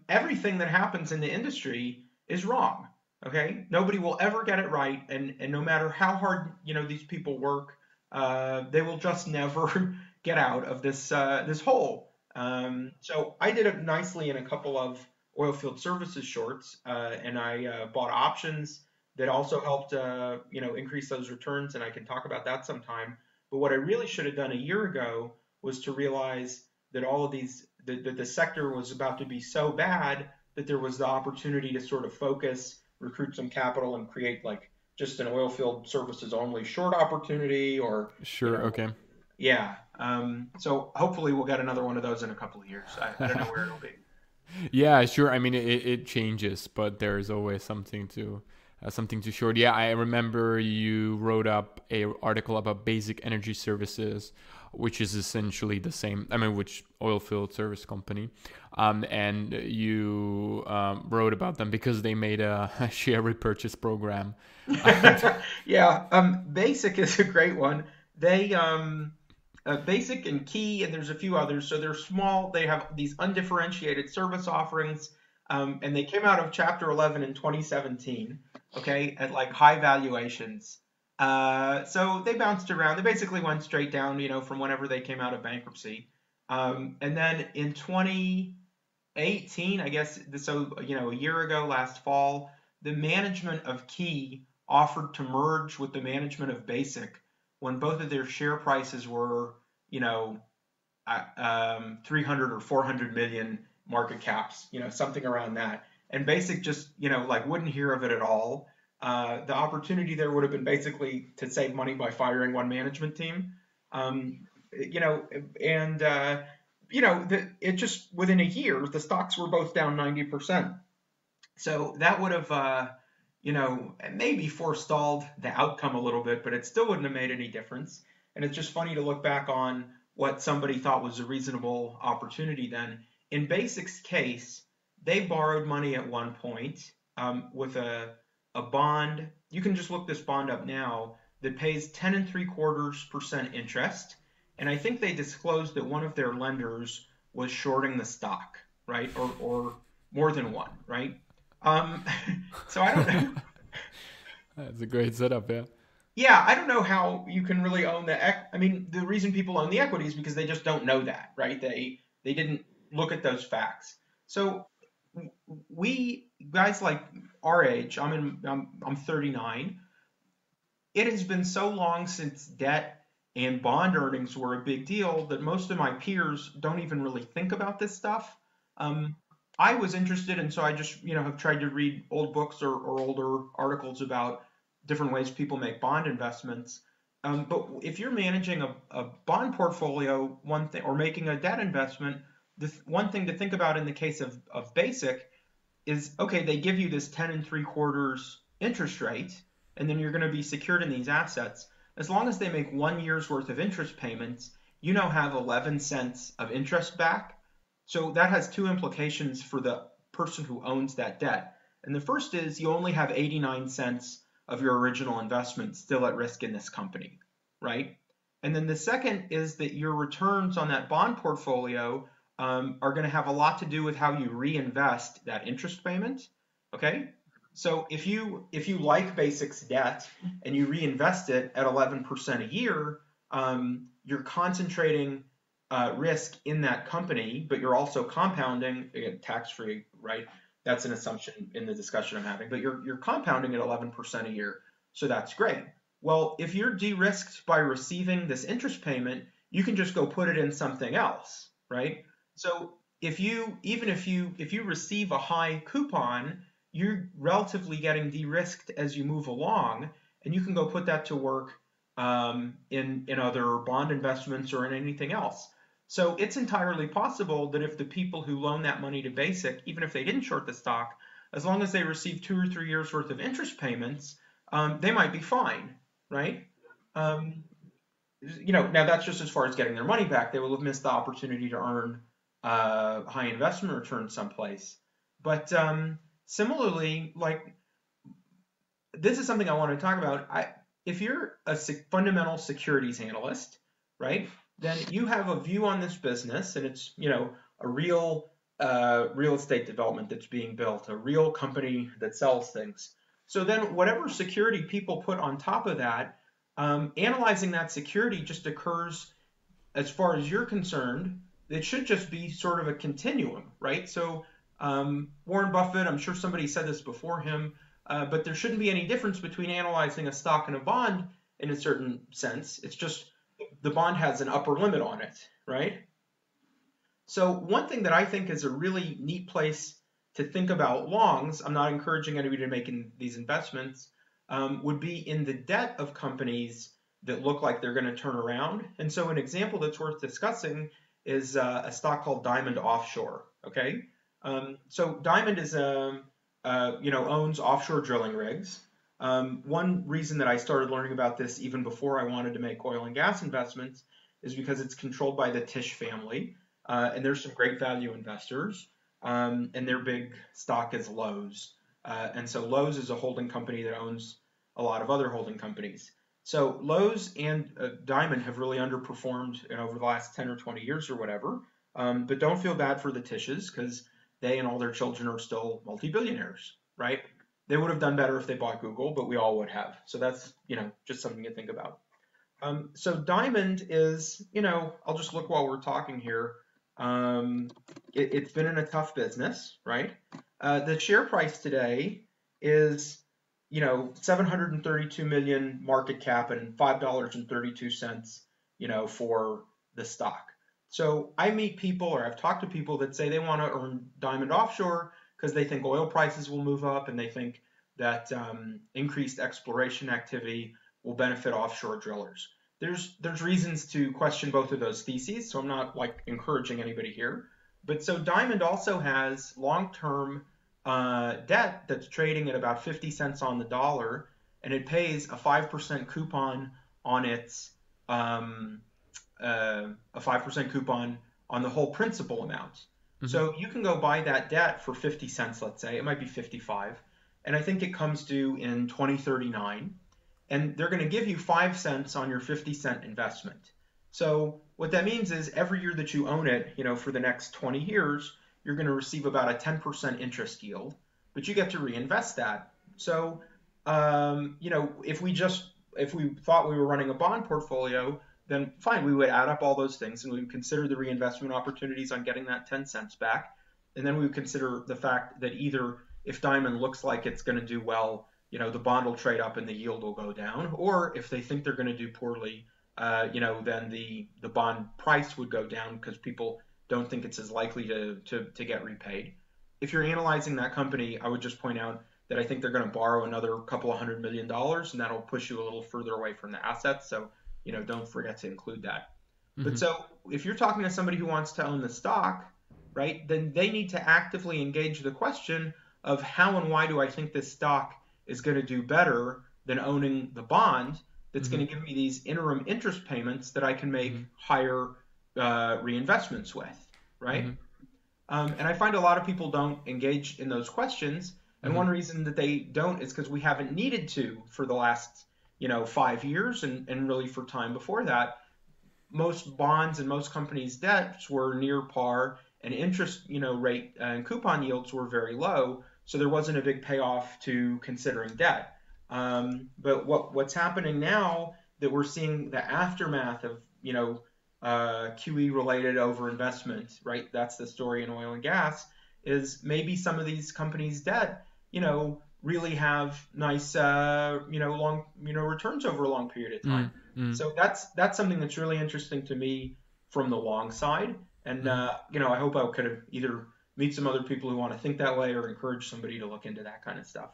Everything that happens in the industry is wrong. Okay, nobody will ever get it right, and no matter how hard these people work, they will just never get out of this hole. So I did it nicely in a couple of oilfield services shorts, and I bought options that also helped increase those returns, and I can talk about that sometime. But what I really should have done a year ago was to realize that all of these that the sector was about to be so bad that there was the opportunity to sort of focus, recruit some capital, and create like just an oilfield services only short opportunity, or Sure, okay. yeah. So hopefully we'll get another one of those in a couple of years. I don't know where it'll be. Yeah, sure. I mean, it changes, but there's always something to short. Yeah, I remember you wrote up a article about basic energy services, which is essentially the same. I mean, which oilfield service company, and you wrote about them because they made a share repurchase program. Yeah, Basic is a great one. They Basic and Key, and there's a few others. So they're small. They have these undifferentiated service offerings, and they came out of Chapter 11 in 2017. Okay, at like high valuations. So they bounced around. They basically went straight down, from whenever they came out of bankruptcy. And then in 2018, I guess, so a year ago, last fall, the management of Key offered to merge with the management of Basic when both of their share prices were, 300 or 400 million market caps, something around that. And Basic just, like wouldn't hear of it at all. The opportunity there would have been basically to save money by firing one management team. It just within a year, the stocks were both down 90%. So that would have, maybe forestalled the outcome a little bit, but it still wouldn't have made any difference. And it's just funny to look back on what somebody thought was a reasonable opportunity then. In Basic's case, they borrowed money at one point with a bond. You can just look this bond up now that pays 10.75% interest. And I think they disclosed that one of their lenders was shorting the stock, right? Or more than one, right? So I don't know. That's a great setup, yeah. Yeah, I don't know how you can really own I mean, the reason people own the equity is because they just don't know that, right? They didn't look at those facts. So we guys like our age, I'm 39. It has been so long since debt and bond earnings were a big deal, that most of my peers don't even really think about this stuff. Um, I was interested, and so I just, have tried to read old books or older articles about different ways people make bond investments. But if you're managing a bond portfolio, one thing, or making a debt investment, one thing to think about in the case of basic is, okay, they give you this 10 and 3/4 interest rate, and then you're going to be secured in these assets. As long as they make 1 year's worth of interest payments, you now have 11 cents of interest back. So that has two implications for the person who owns that debt. And the first is you only have 89 cents of your original investment still at risk in this company, right? And then the second is that your returns on that bond portfolio are going to have a lot to do with how you reinvest that interest payment. Okay, so if you like Basic's debt and you reinvest it at 11% a year, you're concentrating risk in that company, but you're also compounding, again, tax-free, right? That's an assumption in the discussion I'm having, but you're compounding at 11% a year, so that's great. Well, if you're de-risked by receiving this interest payment, you can just go put it in something else, right? So if you receive a high coupon, you're relatively getting de-risked as you move along, and you can go put that to work in other bond investments or in anything else. So it's entirely possible that if the people who loan that money to Basic, even if they didn't short the stock, as long as they receive 2 or 3 years worth of interest payments, they might be fine, right? Um, now that's just as far as getting their money back. They will have missed the opportunity to earn high investment return someplace. But similarly, like, this is something I want to talk about. If you're a fundamental securities analyst, right, then you have a view on this business, and it's a real real estate development that's being built, a real company that sells things. So then whatever security people put on top of that, analyzing that security just occurs, as far as you're concerned, it should just be sort of a continuum, right? So Warren Buffett, I'm sure somebody said this before him, but there shouldn't be any difference between analyzing a stock and a bond in a certain sense. It's just the bond has an upper limit on it, right? So one thing that I think is a really neat place to think about longs, I'm not encouraging anybody to make these investments, would be in the debt of companies that look like they're going to turn around. And so an example that's worth discussing is a stock called Diamond Offshore. Okay, so Diamond is owns offshore drilling rigs. One reason that I started learning about this even before I wanted to make oil and gas investments is because it's controlled by the Tisch family, and there's some great value investors, and their big stock is Lowe's. And so Lowe's is a holding company that owns a lot of other holding companies. So Lowe's and Diamond have really underperformed over the last 10 or 20 years or whatever. But don't feel bad for the Tisches, because they and all their children are still multi-billionaires, right? They would have done better if they bought Google, but we all would have. So that's, just something to think about. So Diamond is, I'll just look while we're talking here. It's been in a tough business, right? The share price today is, 732 million market cap and $5.32, for the stock. So I meet people, or I've talked to people that say they want to earn Diamond Offshore because they think oil prices will move up, and they think that increased exploration activity will benefit offshore drillers. There's reasons to question both of those theses, so I'm not encouraging anybody here. But so Diamond also has long-term debt that's trading at about 50 cents on the dollar, and it pays a 5% coupon on its a 5% coupon on the whole principal amount. Mm-hmm. So you can go buy that debt for 50 cents, let's say. It might be 55. And I think it comes due in 2039. And they're going to give you 5 cents on your 50-cent investment. So what that means is every year that you own it, for the next 20 years, you're going to receive about a 10% interest yield, but you get to reinvest that. So, if we thought we were running a bond portfolio, then fine, we would add up all those things, and we would consider the reinvestment opportunities on getting that 10 cents back. And then we would consider the fact that either if Diamond looks like it's going to do well, the bond will trade up and the yield will go down, or if they think they're going to do poorly, then the bond price would go down because people don't think it's as likely to get repaid. If you're analyzing that company, I would just point out that I think they're going to borrow another couple of $100 million, and that'll push you a little further away from the assets. So, don't forget to include that. But Hmm. so if you're talking to somebody who wants to own the stock, right, then they need to actively engage the question of how and why do I think this stock is going to do better than owning the bond that's Hmm. going to give me these interim interest payments that I can make Hmm. higher reinvestments with, right? Hmm. And I find a lot of people don't engage in those questions. And Hmm. one reason that they don't is because we haven't needed to for the last, 5 years and really for time before that. Most bonds and most companies' debts were near par, and interest, rate and coupon yields were very low. So there wasn't a big payoff to considering debt. But what's happening now that we're seeing the aftermath of, QE related overinvestment, right? That's the story in oil and gas. Is maybe some of these companies' debt, really have nice, long, returns over a long period of time. Hmm. So that's something that's really interesting to me from the long side. And Hmm. I hope I could either meet some other people who want to think that way or encourage somebody to look into that kind of stuff.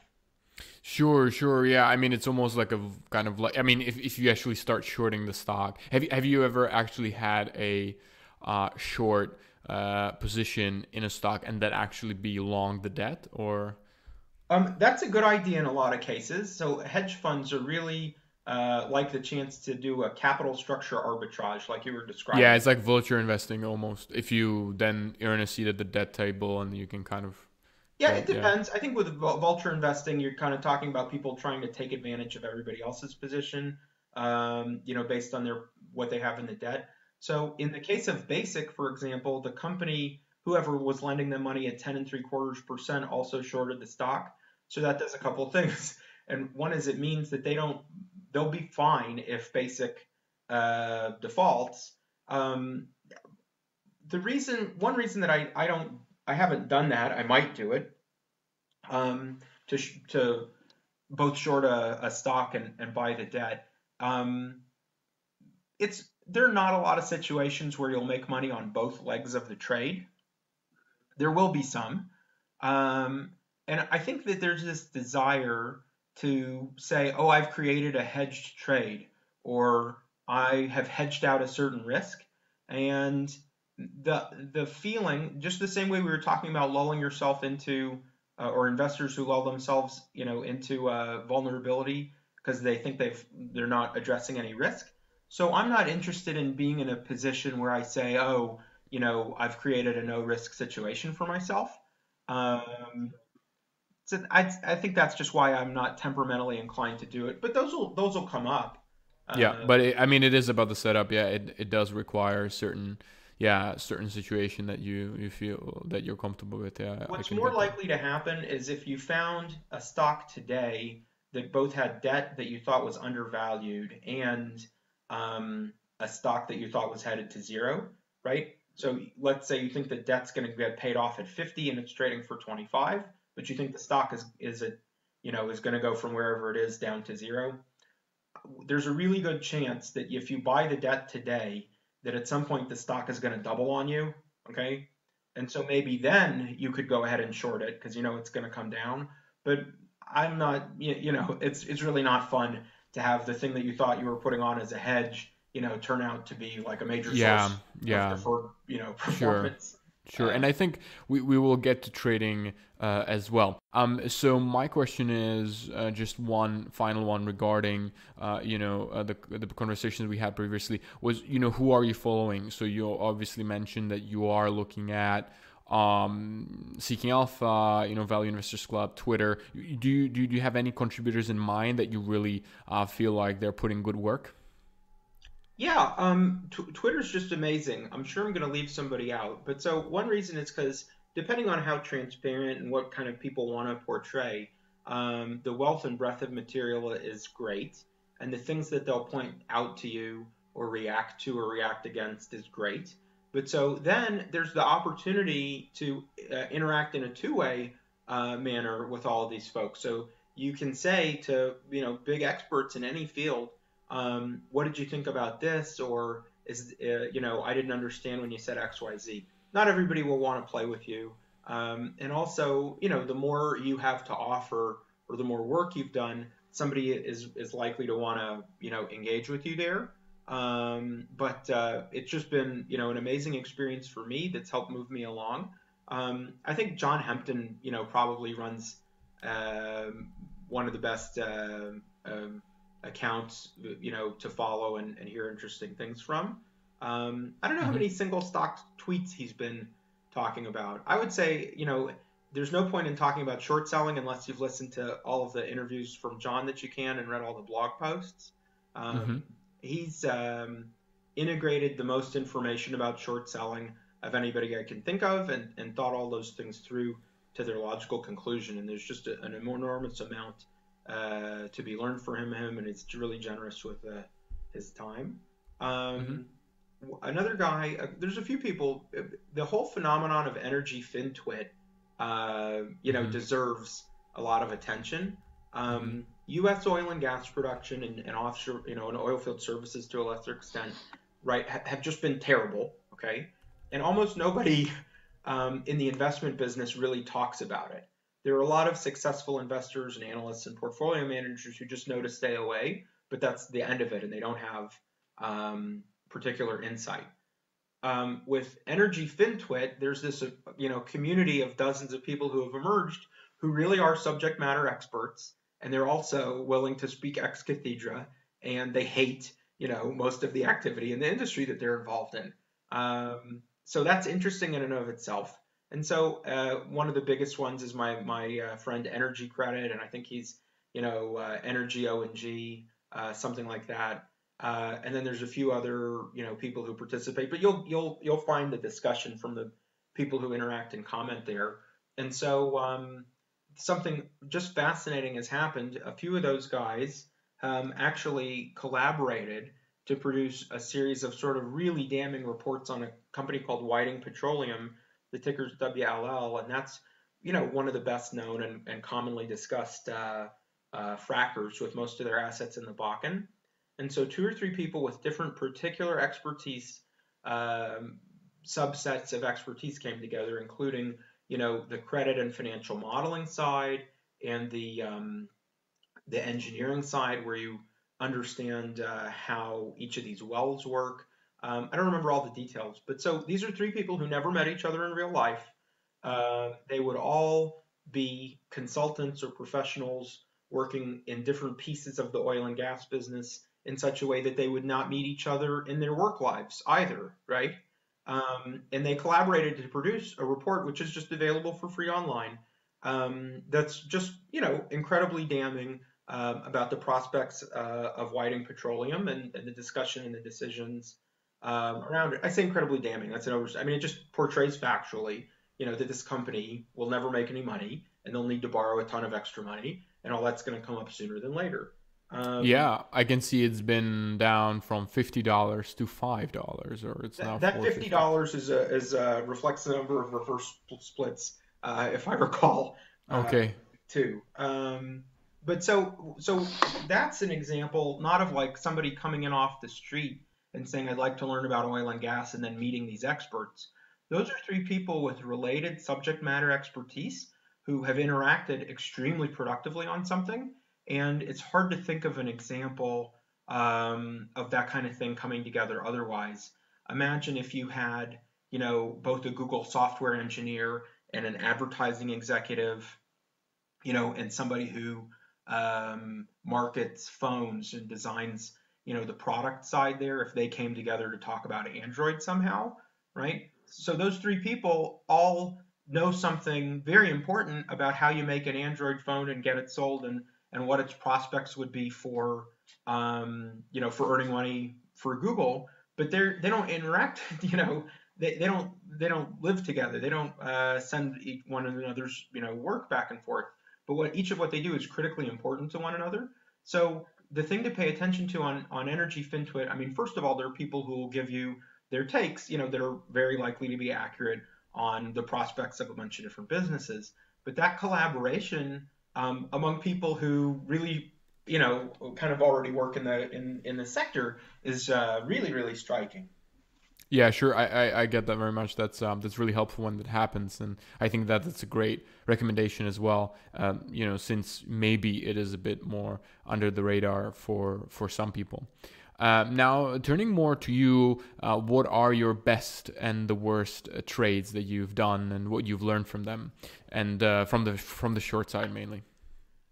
Sure, sure. Yeah, I mean, it's almost like a kind of like, I mean, if you actually start shorting the stock, have you ever actually had a short position in a stock and that actually be long the debt or? That's a good idea in a lot of cases. So hedge funds are really like the chance to do a capital structure arbitrage, like you were Yeah, describing. it's like vulture investing almost. If you then earn a seat at the debt table and you can kind of Yeah, it get, yeah. depends. I think with vulture investing, you're kind of talking about people trying to take advantage of everybody else's position, based on their what they have in the debt. So in the case of Basic, for example, the company, whoever was lending them money at 10 and 3/4% also shorted the stock. So that does a couple of things. And one is it means that they'll be fine if Basic defaults. Um, one reason that I haven't done that, I might do it, to both short a stock and buy the debt. Um, there are not a lot of situations where you'll make money on both legs of the trade. There will be some, um, and I think that there's this desire to say, "Oh, I've created a hedged trade," or "I have hedged out a certain risk," and the feeling, just the same way we were talking about lulling yourself into, or investors who lull themselves, into vulnerability because they think they're not addressing any risk. So I'm not interested in being in a position where I say, "Oh, I've created a no risk situation for myself." Um, so I think that's just why I'm not temperamentally inclined to do it. But those will come up. Yeah, Uh, but I mean, it is about the setup. Yeah, it does require certain, yeah, certain situation that you feel that you're comfortable with. Yeah, I what's can more get that. likely to happen is if you found a stock today that both had debt that you thought was undervalued and a stock that you thought was headed to zero, right? So let's say you think the debt's going to get paid off at 50 and it's trading for 25, but you think the stock is going to go from wherever it is down to zero. There's a really good chance that if you buy the debt today, that at some point the stock is going to double on you. Okay. And so maybe then you could go ahead and short it because it's going to come down. But I'm not, it's really not fun to have the thing that you thought you were putting on as a hedge, turn out to be like a major Yeah, source of yeah, deferred, sure. performance. Sure, Uh, and I think we will get to trading as well. So my question is just one final one regarding the conversations we had previously was who are you following? So you obviously mentioned that you are looking at Seeking Alpha, Value Investors Club, Twitter. Do you have any contributors in mind that you really feel like they're putting good work? Yeah, Twitter's just amazing. I'm sure I'm going to leave somebody out. But so one reason is because depending on how transparent and what kind of people want to portray, the wealth and breadth of material is great. And the things that they'll point out to you or react to or react against is great. But so then there's the opportunity to interact in a two-way manner with all of these folks. So you can say to, big experts in any field, What did you think about this? Or I didn't understand when you said X, Y, Z. Not everybody will want to play with you. And also, the more you have to offer or the more work you've done, somebody is likely to want to, engage with you there. But it's just been, an amazing experience for me that's helped move me along. I think John Hempton, probably runs um, one of the best accounts, to follow and hear interesting things from. I don't know how Hmm. many single stock tweets he's been talking about. I would say, there's no point in talking about short selling unless you've listened to all of the interviews from John that you can and read all the blog posts. Hmm. He's integrated the most information about short selling of anybody I can think of and thought all those things through to their logical conclusion. And there's just an enormous amount to be learned from him, and it's really generous with his time. Hmm. Um, Another guy, there's a few people. The whole phenomenon of energy FinTwit, Hmm. deserves a lot of attention. Hmm. U.S. oil and gas production and offshore, and oil field services to a lesser extent, right, have just been terrible. Okay, and almost nobody in the investment business really talks about it. There are a lot of successful investors and analysts and portfolio managers who just know to stay away, but that's the end of it, and they don't have particular insight. With Energy FinTwit, there's this community of dozens of people who have emerged who really are subject matter experts, and they're also willing to speak ex cathedra, and they hate most of the activity in the industry that they're involved in. So that's interesting in and of itself. And so one of the biggest ones is my friend Energy Credit, and I think he's Energy O&G, something like that. And then there's a few other people who participate, but you'll find the discussion from the people who interact and comment there. And so something just fascinating has happened. A few of those guys actually collaborated to produce a series of sort of really damning reports on a company called Whiting Petroleum. The ticker's WLL, and that's one of the best known and commonly discussed frackers with most of their assets in the Bakken. And so two or three people with different particular expertise, um, subsets of expertise came together, including, the credit and financial modeling side and the engineering side where you understand how each of these wells work. I don't remember all the details, but so these are three people who never met each other in real life. They would all be consultants or professionals working in different pieces of the oil and gas business in such a way that they would not meet each other in their work lives either, right? And they collaborated to produce a report which is just available for free online. That's just incredibly damning about the prospects of Whiting Petroleum and the discussion and the decisions around it. I say incredibly damning. That's an over. I mean, it just portrays factually, that this company will never make any money and they'll need to borrow a ton of extra money, and all that's going to come up sooner than later. Um, Yeah, I can see it's been down from $50 to $5, or it's now that fifty 4.50. dollars reflects the number of reverse splits, if I recall, uh, Okay. too. But so that's an example, not of like somebody coming in off the street and saying I'd like to learn about oil and gas and then meeting these experts. Those are three people with related subject matter expertise who have interacted extremely productively on something, and it's hard to think of an example of that kind of thing coming together otherwise. Imagine if you had, both a Google software engineer and an advertising executive, and somebody who markets phones and designs, the product side there, if they came together to talk about Android somehow, right? So those three people all know something very important about how you make an Android phone and get it sold and what its prospects would be for, for earning money for Google, but they don't interact, they don't live together. They don't send one another's work back and forth. But each of what they do is critically important to one another. So the thing to pay attention to on Energy FinTwit, I mean, first of all, there are people who will give you their takes, that are very likely to be accurate on the prospects of a bunch of different businesses. But that collaboration among people who really kind of already work in the sector is really, really striking. Yeah, sure. I get that very much. That's really helpful when that happens, and I think that that's a great recommendation as well. Since maybe it is a bit more under the radar for some people. Now, turning more to you, what are your best and the worst trades that you've done, and what you've learned from them, and from the short side mainly?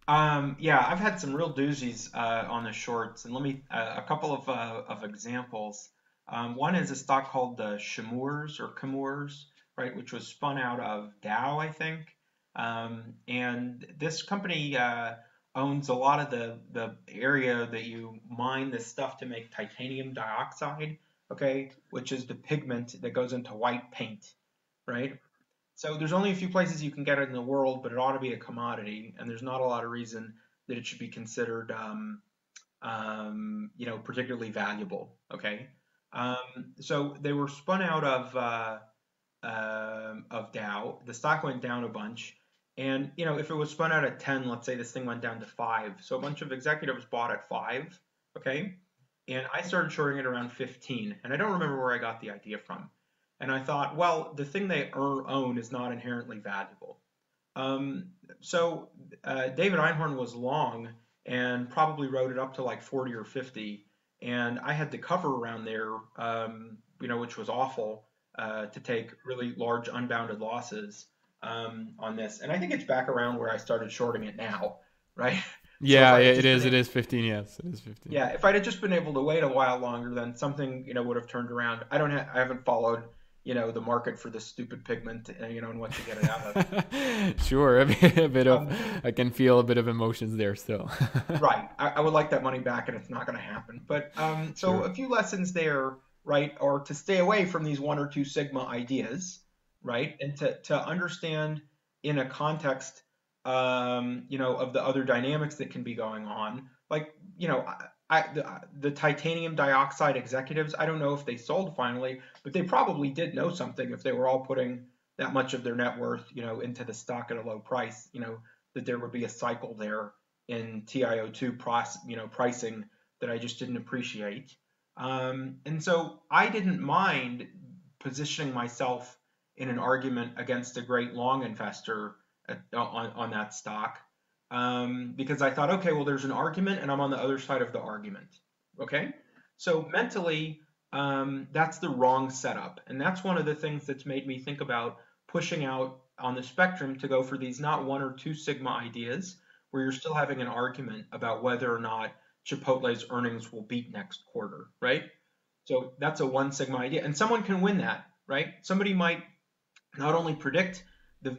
Yeah, I've had some real doozies on the shorts, and let me a couple of examples. One is a stock called the Chemours, right, which was spun out of Dow, I think. And this company owns a lot of the area that you mine this stuff to make titanium dioxide, okay, which is the pigment that goes into white paint, right? So there's only a few places you can get it in the world, but it ought to be a commodity, and there's not a lot of reason that it should be considered, particularly valuable. Okay, so they were spun out of Dow. The stock went down a bunch, and if it was spun out at 10, let's say this thing went down to 5. So a bunch of executives bought at 5. Okay, and I started shorting it around 15, and I don't remember where I got the idea from. And I thought, well, the thing they own is not inherently valuable. So David Einhorn was long and probably wrote it up to like 40 or 50. And I had the cover around there, which was awful, to take really large unbounded losses on this. And I think it's back around where I started shorting it now, right? So if Yeah, I yeah, had it just is. been It is 15. Yes, it is 15. yeah, if I'd have just been able to wait a while longer, then something, would have turned around. I haven't followed, the market for this stupid pigment, and what you get it out of. Sure, a bit of. Um, I can feel a bit of emotions there still. right. I would like that money back, and it's not going to happen. But so Sure. a few lessons there, right, are to stay away from these one or two sigma ideas, right, and to understand in a context, of the other dynamics that can be going on. Like, the titanium dioxide executives, I don't know if they sold finally, but they probably did know something if they were all putting that much of their net worth, into the stock at a low price, that there would be a cycle there in TiO2 pricing that I just didn't appreciate. And so I didn't mind positioning myself in an argument against a great long investor on that stock, because I thought, okay, well, there's an argument and I'm on the other side of the argument. Okay. So mentally, that's the wrong setup. And that's one of the things that's made me think about pushing out on the spectrum to go for these not one or two sigma ideas where you're still having an argument about whether or not Chipotle's earnings will beat next quarter, right? So that's a one sigma idea. And someone can win that, right? Somebody might not only predict the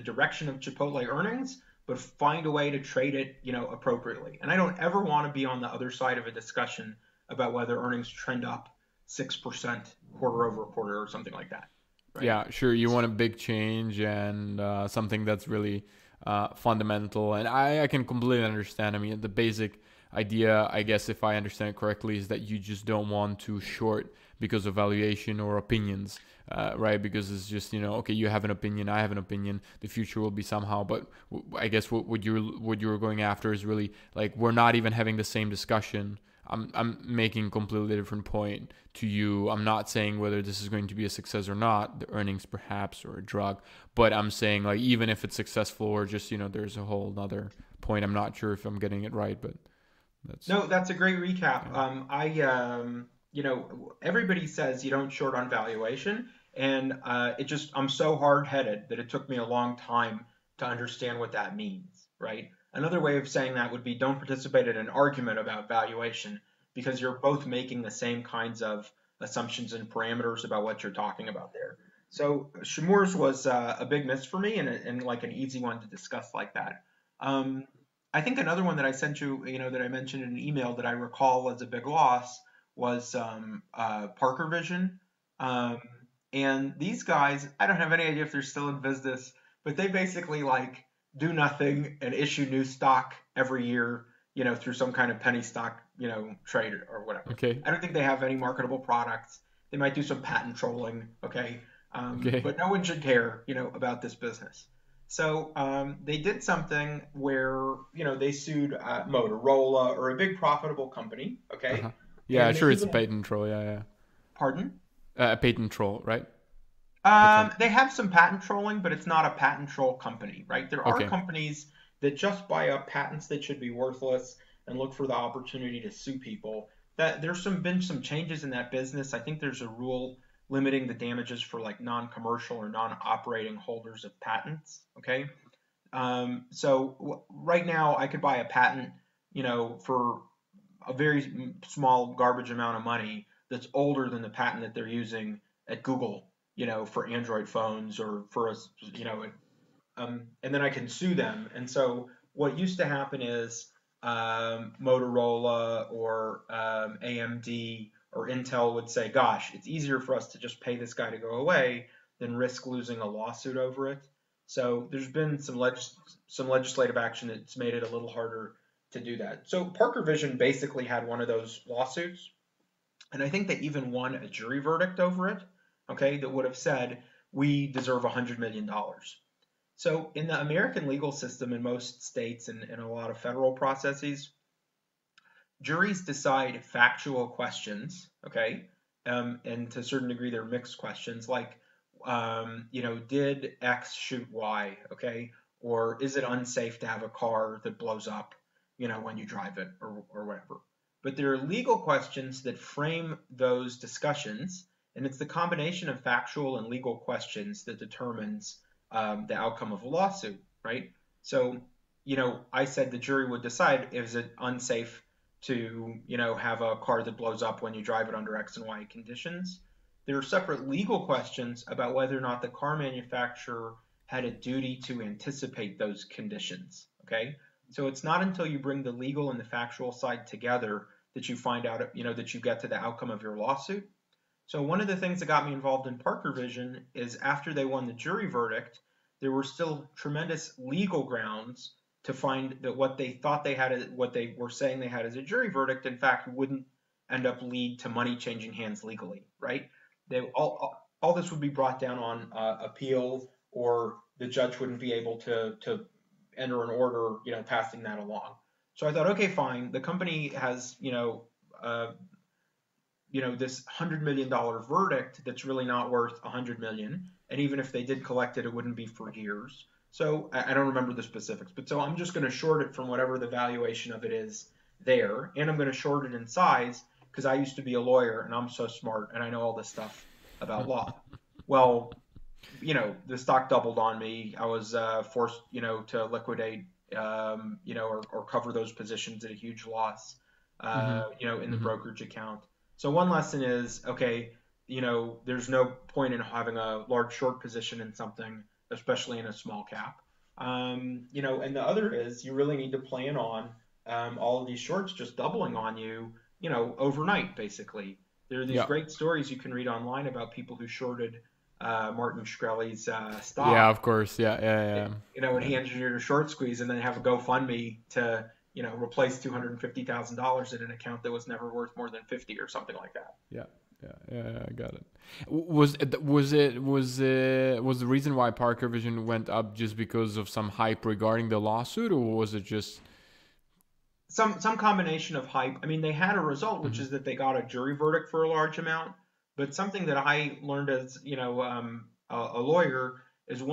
direction of Chipotle earnings, but find a way to trade it, appropriately. And I don't ever want to be on the other side of a discussion about whether earnings trend up 6% quarter over quarter or something like that, right? Yeah, sure. You want a big change and something that's really fundamental. And I can completely understand. I mean, the basic idea, I guess, if I understand it correctly, is that you just don't want to short because of valuation or opinions, right? Because it's just, okay, you have an opinion, I have an opinion, the future will be somehow. But I guess what you're going after is really like we're not even having the same discussion. I'm making a completely different point to you. I'm not saying whether this is going to be a success or not, the earnings perhaps, or a drug, but I'm saying like even if it's successful or just, there's a whole other point. I'm not sure if I'm getting it right, but that's, No, that's a great recap. yeah. Everybody says you don't short on valuation, and I'm so hard-headed that it took me a long time to understand what that means, right? Another way of saying that would be don't participate in an argument about valuation because you're both making the same kinds of assumptions and parameters about what you're talking about there. So Shimur's was a big miss for me and like an easy one to discuss like that. Um, I think another one that I sent you, that I mentioned in an email that I recall as a big loss was Parker Vision. Um, and these guys, I don't have any idea if they're still in business, but they basically like do nothing and issue new stock every year, through some kind of penny stock, trade or whatever. Okay. I don't think they have any marketable products. They might do some patent trolling, okay? Okay. But no one should care, about this business. So they did something where, they sued Motorola or a big profitable company, Uh-huh. okay? Yeah, And they sure, it's a even, patent troll. Yeah, yeah. pardon? A patent troll, right? That's what. They have some patent trolling, but it's not a patent troll company, right? There are Okay. companies that just buy up patents that should be worthless and look for the opportunity to sue people. That there's been some changes in that business. I think there's a rule limiting the damages for like non-commercial or non-operating holders of patents. Okay, so right now I could buy a patent, for a very small garbage amount of money that's older than the patent that they're using at Google, for Android phones or for us, and then I can sue them. And so what used to happen is Motorola or AMD or Intel would say, "Gosh, it's easier for us to just pay this guy to go away than risk losing a lawsuit over it." So there's been some legislative action that's made it a little harder to do that. So Parker Vision basically had one of those lawsuits, and I think they even won a jury verdict over it. Okay, that would have said we deserve $100 million. So in the American legal system, in most states and in a lot of federal processes, juries decide factual questions, okay, and to a certain degree they're mixed questions, like, did X shoot Y, okay, or is it unsafe to have a car that blows up, when you drive it, or whatever. But there are legal questions that frame those discussions, and it's the combination of factual and legal questions that determines the outcome of a lawsuit, right? So, I said the jury would decide, is it unsafe to, have a car that blows up when you drive it under X and Y conditions. There are separate legal questions about whether or not the car manufacturer had a duty to anticipate those conditions. Okay. So it's not until you bring the legal and the factual side together that you find out, that you get to the outcome of your lawsuit. So one of the things that got me involved in Parker Vision is after they won the jury verdict, there were still tremendous legal grounds to find that what they thought they had, what they were saying they had as a jury verdict, in fact, wouldn't end up lead to money changing hands legally, right? They all this would be brought down on appeal, or the judge wouldn't be able to enter an order, passing that along. So I thought, okay, fine. The company has, this $100 million verdict that's really not worth $100 million, and even if they did collect it, it wouldn't be for years. So I don't remember the specifics, but so I'm just going to short it from whatever the valuation of it is there, and I'm going to short it in size because I used to be a lawyer and I'm so smart and I know all this stuff about law. Well, the stock doubled on me. I was forced, to liquidate, or cover those positions at a huge loss, Mm-hmm. in the Mm-hmm. brokerage account. So one lesson is, okay, there's no point in having a large short position in something, especially in a small cap. And the other is you really need to plan on all of these shorts just doubling on you, overnight, basically. There are these Yeah. great stories you can read online about people who shorted Martin Shkreli's Yeah, stock, of course. Yeah, yeah, and yeah. he engineered a short squeeze and then have a GoFundMe to, replace $250,000 in an account that was never worth more than 50 or something like that. Yeah, yeah, I got it. Was the reason why Parker Vision went up just because of some hype regarding the lawsuit, or was it just? Some combination of hype. I mean, they had a result, which Mhm. is that they got a jury verdict for a large amount. But something that I learned as, a lawyer is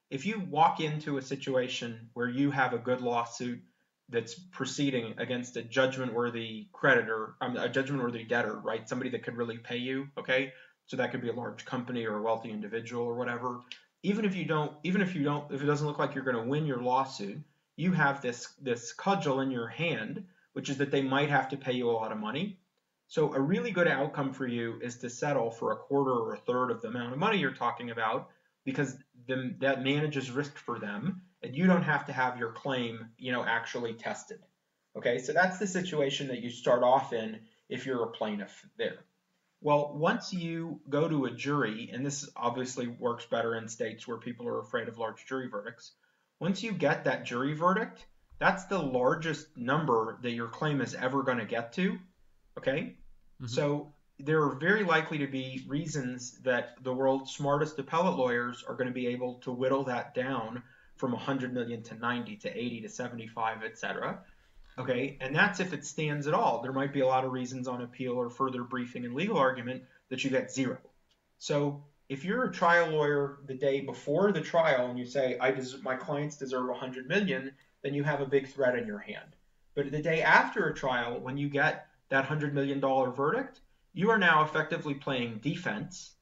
if you walk into a situation where you have a good lawsuit that's proceeding against a judgment-worthy creditor, a judgment-worthy debtor, right? Somebody that could really pay you, okay? So that could be a large company or a wealthy individual or whatever. If it doesn't look like you're going to win your lawsuit, you have this cudgel in your hand, which is that they might have to pay you a lot of money. So a really good outcome for you is to settle for a quarter or a third of the amount of money you're talking about, because that manages risk for them, and you don't have to have your claim, actually tested. Okay, so that's the situation that you start off in if you're a plaintiff there. Well, once you go to a jury, and this obviously works better in states where people are afraid of large jury verdicts, once you get that jury verdict, that's the largest number that your claim is ever going to get to. Okay? Mhm. So there are very likely to be reasons that the world's smartest appellate lawyers are going to be able to whittle that down from 100 million to 90 to 80 to 75, etc. Okay, and that's if it stands at all. There might be a lot of reasons on appeal or further briefing and legal argument that you get zero. So if you're a trial lawyer the day before the trial and you say, my clients deserve 100 million, then you have a big threat in your hand. But the day after a trial, when you get that $100 million verdict, you are now effectively playing defense.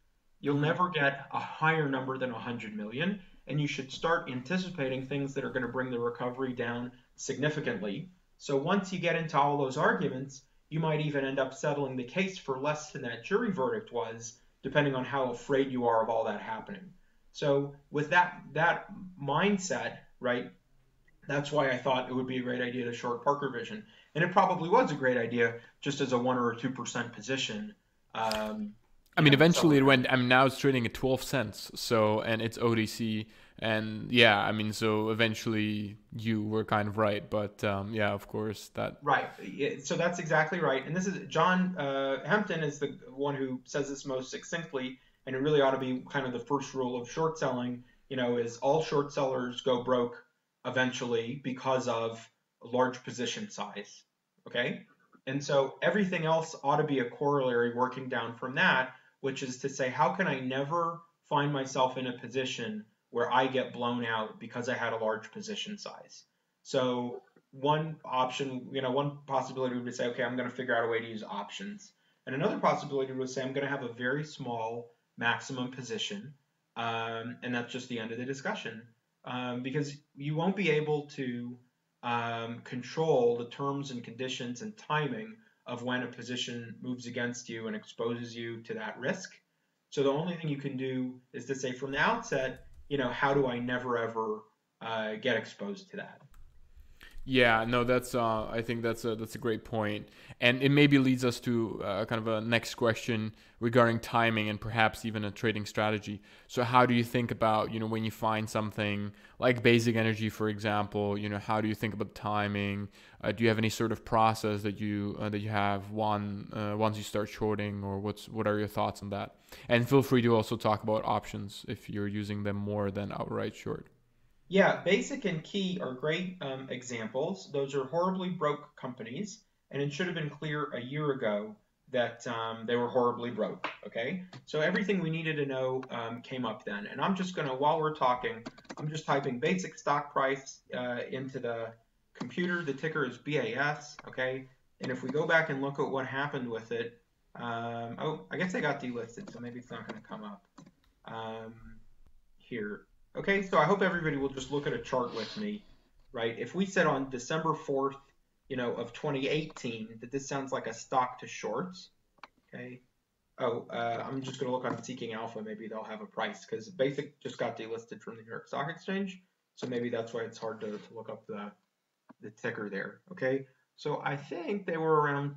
You'll never get a higher number than 100 million, and you should start anticipating things that are going to bring the recovery down significantly. So once you get into all those arguments, you might even end up settling the case for less than that jury verdict was, depending on how afraid you are of all that happening. So with that mindset, right, that's why I thought it would be a great idea to short Parker Vision. And it probably was a great idea just as a 1 or 2% position. I mean, eventually it went, I mean, now it's trading at 12 cents. So, and it's ODC. And yeah, I mean, so eventually you were kind of right. But yeah, of course, that. Right. So that's exactly right. And this is John Hampton is the one who says this most succinctly. And it really ought to be kind of the first rule of short selling, is all short sellers go broke eventually because of a large position size. Okay. And so everything else ought to be a corollary working down from that, which is to say, how can I never find myself in a position where I get blown out because I had a large position size? So one option, one possibility would be to say, okay, I'm going to figure out a way to use options. And another possibility would say, I'm going to have a very small maximum position. And that's just the end of the discussion. Because you won't be able to control the terms and conditions and timing of when a position moves against you and exposes you to that risk. So the only thing you can do is to say from the outset, how do I never ever get exposed to that? Yeah, no, that's I think that's a great point, and it maybe leads us to kind of a next question regarding timing and perhaps even a trading strategy. So how do you think about when you find something like Basic Energy, for example? How do you think about timing? Do you have any sort of process that you have once you start shorting, or what are your thoughts on that? And feel free to also talk about options if you're using them more than outright short. Yeah, Basic and Key are great examples. Those are horribly broke companies, and it should have been clear a year ago that they were horribly broke, okay? So everything we needed to know came up then. And I'm just going to, while we're talking, I'm just typing Basic stock price into the computer. The ticker is BAS, okay? And if we go back and look at what happened with it, I guess I got delisted, so maybe it's not going to come up here. Okay, so I hope everybody will just look at a chart with me, right? If we said on December 4th, of 2018, that this sounds like a stock to shorts, okay? I'm just going to look on Seeking Alpha. Maybe they'll have a price because Basic just got delisted from the New York Stock Exchange. So maybe that's why it's hard to look up the ticker there, okay? So I think they were around,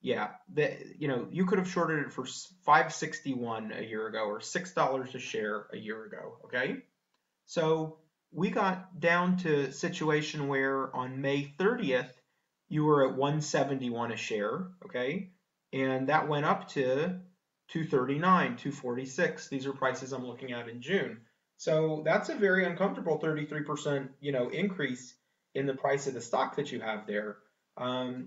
yeah, you could have shorted it for $5.61 a year ago or $6 a share a year ago, okay? So we got down to a situation where on May 30th, you were at $171 a share, okay? And that went up to $239, $246. These are prices I'm looking at in June. So that's a very uncomfortable 33%, increase in the price of the stock that you have there.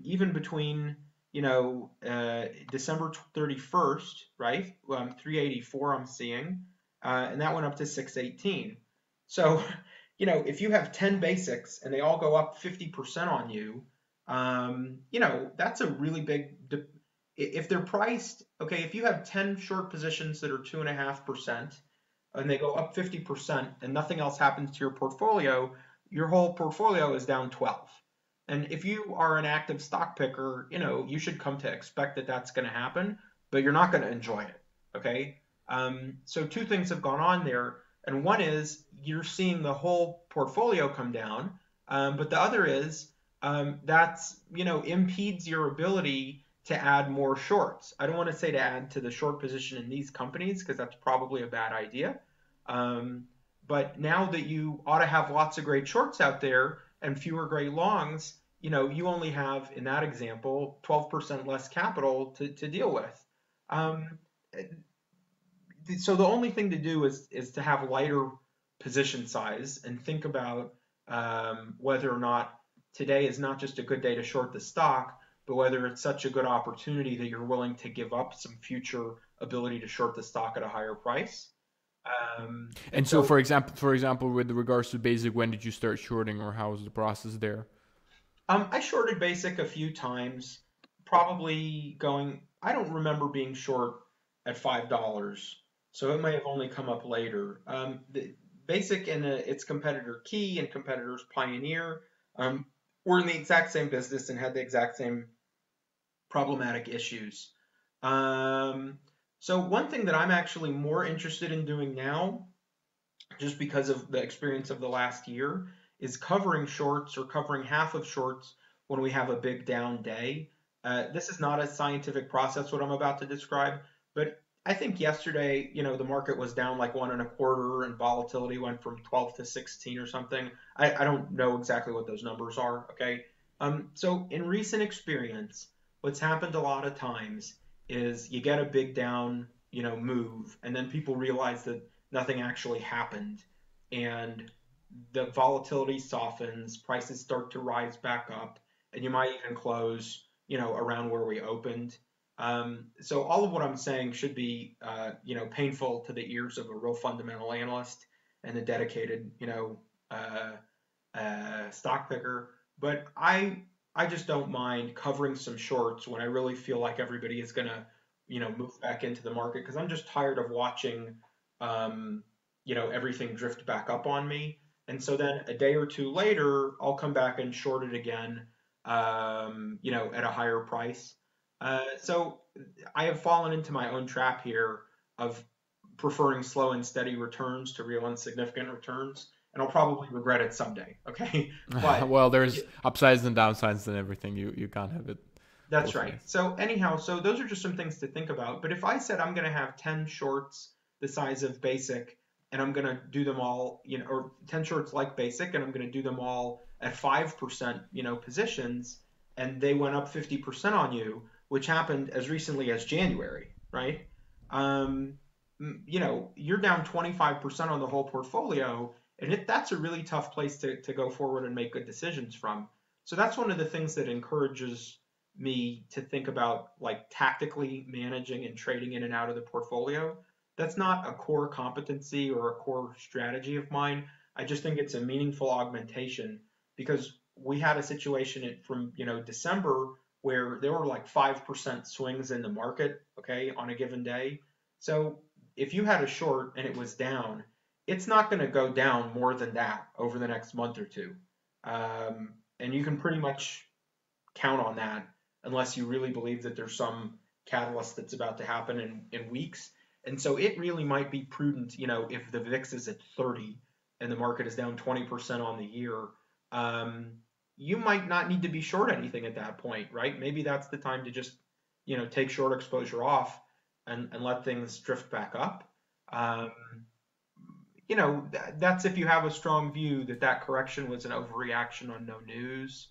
Even between December 31st, right? 384 I'm seeing, and that went up to 618. So, if you have 10 basics and they all go up 50% on you, that's a really big, if they're priced, okay, if you have 10 short positions that are 2.5% and they go up 50% and nothing else happens to your portfolio, your whole portfolio is down 12. And if you are an active stock picker, you should come to expect that that's going to happen, but you're not going to enjoy it, okay? So two things have gone on there. And one is you're seeing the whole portfolio come down, but the other is that's, impedes your ability to add more shorts. I don't want to say to add to the short position in these companies because that's probably a bad idea. But now that you ought to have lots of great shorts out there and fewer great longs, you only have, in that example, 12% less capital to deal with. Um, so the only thing to do is to have lighter position size and think about whether or not today is not just a good day to short the stock, but whether it's such a good opportunity that you're willing to give up some future ability to short the stock at a higher price. And And so, so for example, with regards to basic, when did you start shorting, or how was the process there? I shorted basic a few times, probably going, I don't remember being short at $5, so it may have only come up later. The basic and its competitor Key and competitors Pioneer um, were in the exact same business and had the exact same problematic issues. Um, so one thing that I'm actually more interested in doing now, just because of the experience of the last year, is covering shorts or covering half of shorts when we have a big down day. This is not a scientific process, what I'm about to describe, but I think yesterday, the market was down like 1.25 and volatility went from 12 to 16 or something. I don't know exactly what those numbers are, okay? So in recent experience, what's happened a lot of times is you get a big down, move, and then people realize that nothing actually happened. And the volatility softens, prices start to rise back up, and you might even close, around where we opened. So all of what I'm saying should be, painful to the ears of a real fundamental analyst and a dedicated, uh, stock picker. But I just don't mind covering some shorts when I really feel like everybody is gonna, move back into the market because I'm just tired of watching, um, everything drift back up on me. And so then a day or two later, I'll come back and short it again, at a higher price. So I have fallen into my own trap here of preferring slow and steady returns to real insignificant returns, and I'll probably regret it someday. Okay, but Well, there's upsides and downsides and everything. You can't have it that's both right. ways. So anyhow, so those are just some things to think about. But if I said I'm going to have 10 shorts the size of basic and I'm going to do them all, or 10 shorts like basic and I'm going to do them all at 5%, positions and they went up 50% on you, which happened as recently as January, right? Um, you're down 25% on the whole portfolio and that's a really tough place to go forward and make good decisions from. So that's one of the things that encourages me to think about like tactically managing and trading in and out of the portfolio. That's not a core competency or a core strategy of mine. I just think it's a meaningful augmentation because we had a situation from December where there were like 5% swings in the market, okay, on a given day. So if you had a short and it was down, it's not going to go down more than that over the next month or two. And you can pretty much count on that unless you really believe that there's some catalyst that's about to happen in weeks. And so it really might be prudent, if the VIX is at 30 and the market is down 20% on the year, um, you might not need to be short anything at that point, right? Maybe that's the time to just, take short exposure off and let things drift back up. Um, that's if you have a strong view that that correction was an overreaction on no news.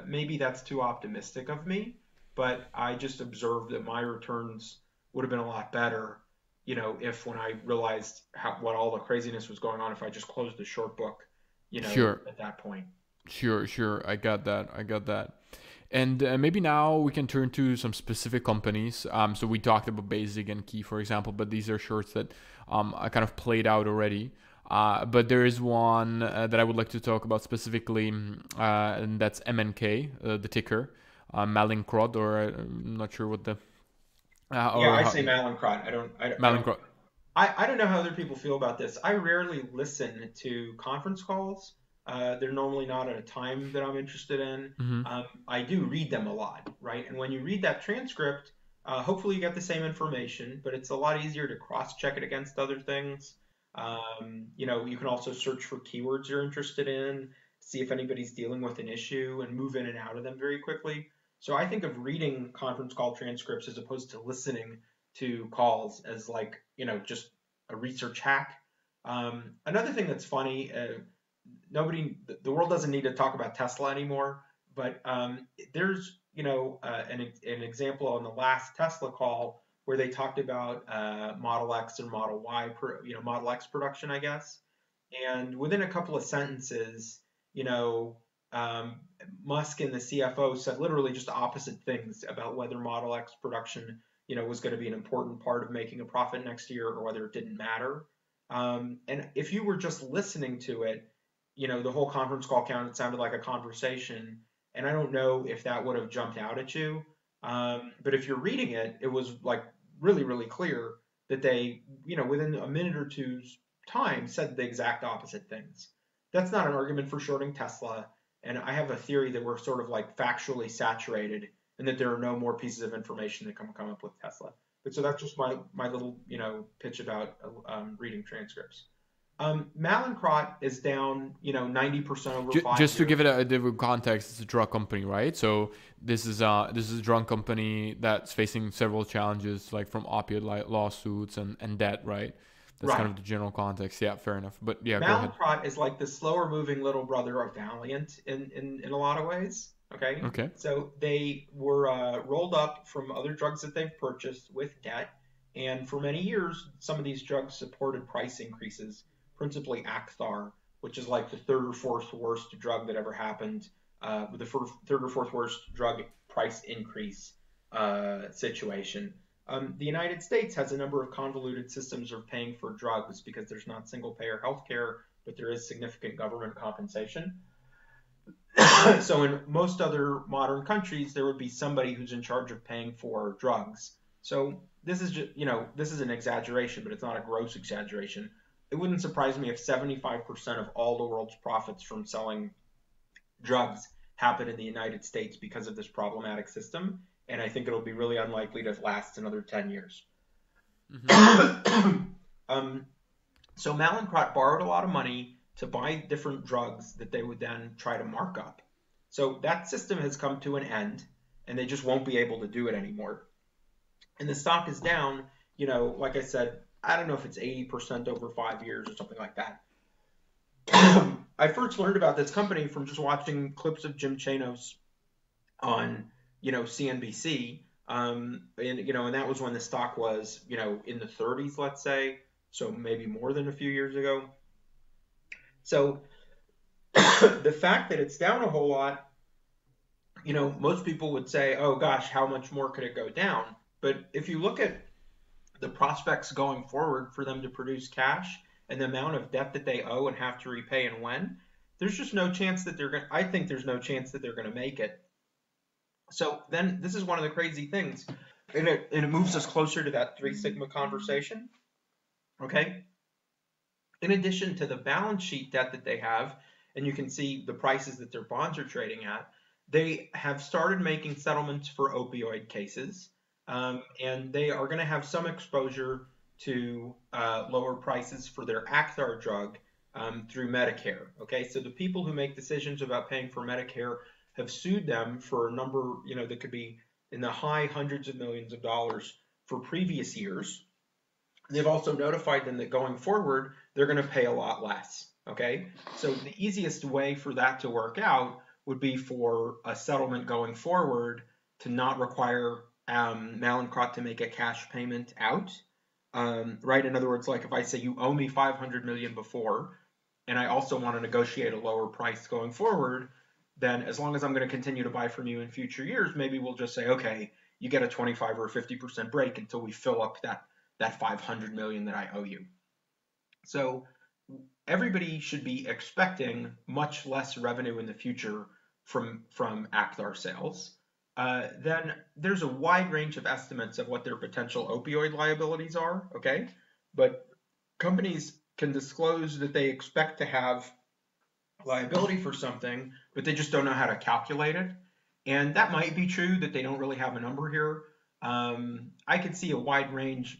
Maybe that's too optimistic of me, but I just observed that my returns would have been a lot better, if when I realized what all the craziness was going on, if I just closed the short book, Sure, at that point. sure. I got that. And maybe now we can turn to some specific companies. So we talked about Basic and Key, for example, but these are shorts that I kind of played out already. But there is one that I would like to talk about specifically, and that's MNK, the ticker, Mallinckrodt, or I'm not sure what the Yeah, or I how, say Mallinckrodt. I don't Mallinckrodt. I don't know how other people feel about this. I rarely listen to conference calls. They're normally not at a time that I'm interested in. Hmm. I do read them a lot, right? And when you read that transcript, hopefully you get the same information, but it's a lot easier to cross-check it against other things. You can also search for keywords you're interested in, see if anybody's dealing with an issue, and move in and out of them very quickly. So I think of reading conference call transcripts as opposed to listening to calls as like, just a research hack. Another thing that's funny, the world doesn't need to talk about Tesla anymore, but there's an example on the last Tesla call where they talked about Model X or Model Y, Model X production, I guess. And within a couple of sentences, Musk and the CFO said literally just opposite things about whether Model X production, was going to be an important part of making a profit next year or whether it didn't matter. And if you were just listening to it, the whole conference call sounded like a conversation. And I don't know if that would have jumped out at you. But if you're reading it, it was like really, really clear that they, within a minute or two's time said the exact opposite things. That's not an argument for shorting Tesla. And I have a theory that we're sort of like factually saturated and that there are no more pieces of information that can come up with Tesla. But so that's just my little, pitch about reading transcripts. Mallinckrodt is down, 90% over 5 years. Just to give it a different context, it's a drug company, right? So this is a drug company that's facing several challenges, like from opioid lawsuits and debt, right? That's kind of the general context. Yeah, fair enough. But yeah, go ahead. Mallinckrodt is like the slower moving little brother of Valiant in a lot of ways. Okay. Okay. So they were rolled up from other drugs that they've purchased with debt, and for many years, some of these drugs supported price increases. Principally Acthar, which is like the third or fourth worst drug that ever happened, the third or fourth worst drug price increase situation. The United States has a number of convoluted systems of paying for drugs because there's not single payer healthcare, but there is significant government compensation. So in most other modern countries, there would be somebody who's in charge of paying for drugs. So this is just, this is an exaggeration, but it's not a gross exaggeration. It wouldn't surprise me if 75% of all the world's profits from selling drugs happen in the United States because of this problematic system. And I think it'll be really unlikely to last another 10 years. Mm-hmm. So Mallinckrodt borrowed a lot of money to buy different drugs that they would then try to mark up. So that system has come to an end, and they just won't be able to do it anymore. And the stock is down, like I said, I don't know if it's 80% over 5 years or something like that. I first learned about this company from just watching clips of Jim Chanos on, CNBC. And that was when the stock was, in the 30s, let's say. So maybe more than a few years ago. So the fact that it's down a whole lot, most people would say, oh gosh, how much more could it go down? But if you look at the prospects going forward for them to produce cash and the amount of debt that they owe and have to repay and when, there's just no chance that I think there's no chance that they're going to make it. So then this is one of the crazy things, and it moves us closer to that 3 Sigma conversation. Okay. In addition to the balance sheet debt that they have, and you can see the prices that their bonds are trading at, they have started making settlements for opioid cases. And they are going to have some exposure to lower prices for their Acthar drug through Medicare. Okay, so the people who make decisions about paying for Medicare have sued them for a number, that could be in the high hundreds of millions of dollars for previous years. They've also notified them that going forward, they're going to pay a lot less. Okay, so the easiest way for that to work out would be for a settlement going forward to not require Mallinckrodt to make a cash payment out, right? In other words, like if I say you owe me $500 million before, and I also want to negotiate a lower price going forward, then as long as I'm going to continue to buy from you in future years, maybe we'll just say, okay, you get a 25 or 50% break until we fill up that $500 million that I owe you. So everybody should be expecting much less revenue in the future from Acthar sales. Then there's a wide range of estimates of what their potential opioid liabilities are, okay? But companies can disclose that they expect to have liability for something, but they just don't know how to calculate it. And that might be true that they don't really have a number here. I could see a wide range,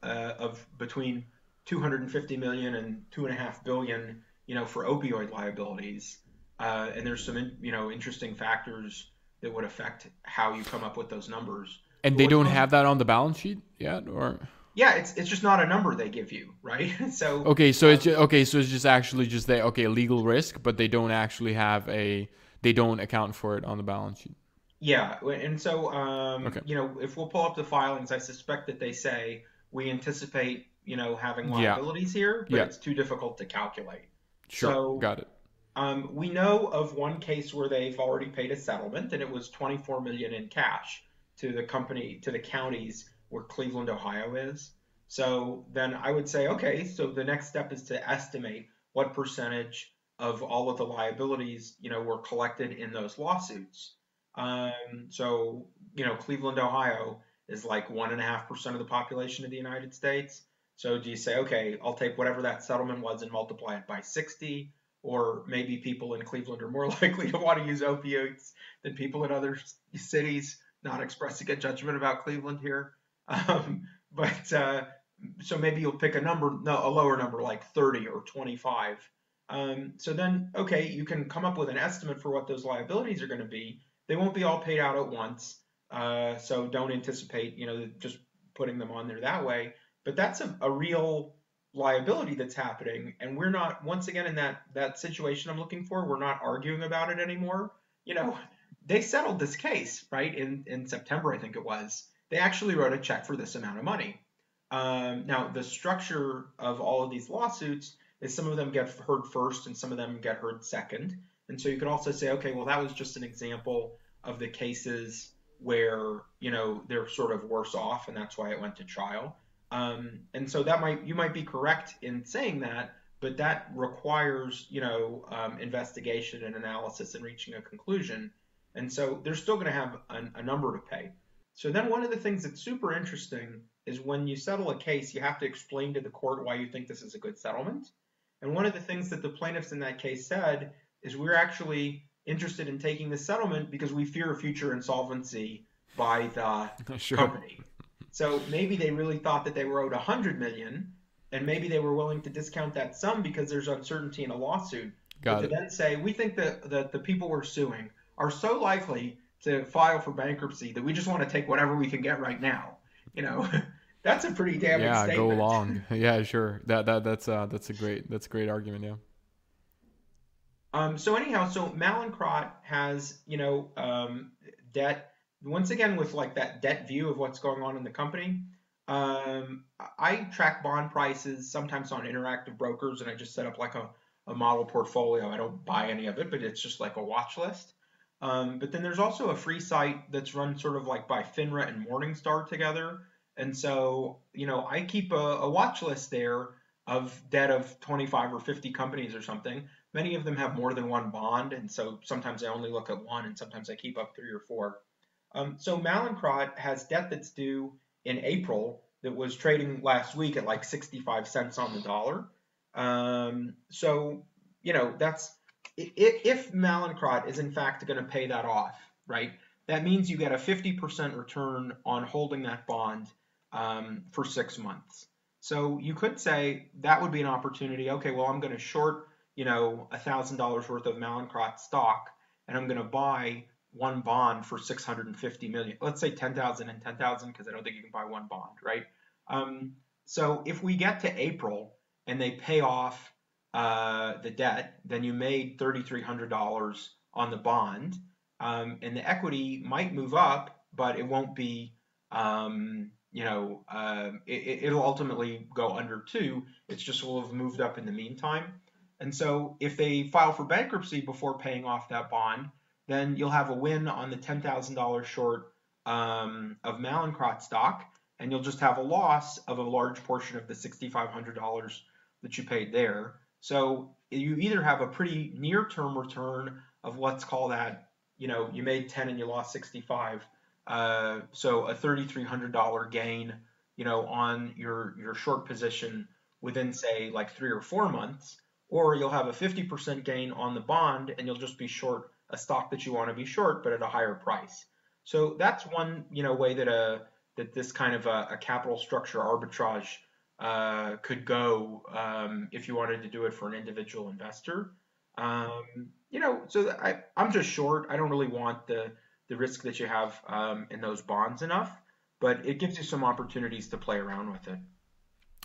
of between 250 million and 2.5 billion, for opioid liabilities. And there's some, interesting factors that would affect how you come up with those numbers. And they don't have that on the balance sheet yet, or? Yeah, it's just not a number they give you, right? So it's just actually legal risk, but they don't actually have they don't account for it on the balance sheet. Yeah, and so Okay. if we'll pull up the filings, I suspect that they say we anticipate, having Yeah. liabilities here, but Yeah. it's too difficult to calculate. Sure. So Got it. we know of one case where they've already paid a settlement, and it was 24 million in cash to the company, to the counties where Cleveland, Ohio is. So then I would say, okay, so the next step is to estimate what percentage of all of the liabilities, were collected in those lawsuits. So, Cleveland, Ohio is like 1.5% of the population of the United States. So do you say, okay, I'll take whatever that settlement was and multiply it by 60? Or maybe people in Cleveland are more likely to want to use opioids than people in other cities. Not expressing a judgment about Cleveland here, but so maybe you'll pick a number, no, a lower number like 30 or 25. So then, okay, you can come up with an estimate for what those liabilities are going to be. They won't be all paid out at once, so don't anticipate, just putting them on there that way. But that's a real liability that's happening, and we're not, once again, in that situation I'm looking for, we're not arguing about it anymore. You know, they settled this case, right, in September, I think it was. They actually wrote a check for this amount of money. Now, the structure of all of these lawsuits is some of them get heard first and some of them get heard second. And so you could also say, okay, well, that was just an example of the cases where, they're sort of worse off, and that's why it went to trial. And so you might be correct in saying that, but that requires, investigation and analysis and reaching a conclusion. And so they're still going to have a number to pay. So then one of the things that's super interesting is when you settle a case, you have to explain to the court why you think this is a good settlement. And one of the things that the plaintiffs in that case said is we're actually interested in taking this settlement because we fear a future insolvency by the Sure. company. So maybe they really thought that they were owed 100 million, and maybe they were willing to discount that sum because there's uncertainty in a lawsuit. But to then say, we think that the people we're suing are so likely to file for bankruptcy that we just want to take whatever we can get right now. That's a pretty damning Yeah, go statement. long. Yeah, sure. That's a great argument. Yeah. So anyhow, so Mallinckrodt has, debt, once again, with like that debt view of what's going on in the company. I track bond prices sometimes on Interactive Brokers, and I just set up like a model portfolio. I don't buy any of it, but it's just like a watch list. But then there's also a free site that's run sort of like by FINRA and Morningstar together. And so, I keep a watch list there of debt of 25 or 50 companies or something. Many of them have more than one bond, and so sometimes I only look at one, and sometimes I keep up 3 or 4. So Mallinckrodt has debt that's due in April that was trading last week at like 65 cents on the dollar. So, that's if Mallinckrodt is in fact going to pay that off, right? That means you get a 50% return on holding that bond for 6 months. So you could say that would be an opportunity. Okay, well, I'm going to short, $1,000 worth of Mallinckrodt stock, and I'm going to buy one bond for 650 million. Let's say 10,000 and 10,000, because I don't think you can buy one bond, right? So if we get to April and they pay off the debt, then you made $3,300 on the bond, and the equity might move up, but it won't be, it'll ultimately go under 2. It's just will have moved up in the meantime. And so if they file for bankruptcy before paying off that bond, then you'll have a win on the $10,000 short of Mallinckrodt stock, and you'll just have a loss of a large portion of the $6,500 that you paid there. So you either have a pretty near-term return of, let's call that, you made 10 and you lost 65. So a $3,300 gain, on your short position within, say, like 3 or 4 months, or you'll have a 50% gain on the bond and you'll just be short a stock that you want to be short, but at a higher price. So that's one, way that this kind of a capital structure arbitrage could go if you wanted to do it for an individual investor. So I'm just short. I don't really want the risk that you have in those bonds enough, but it gives you some opportunities to play around with it.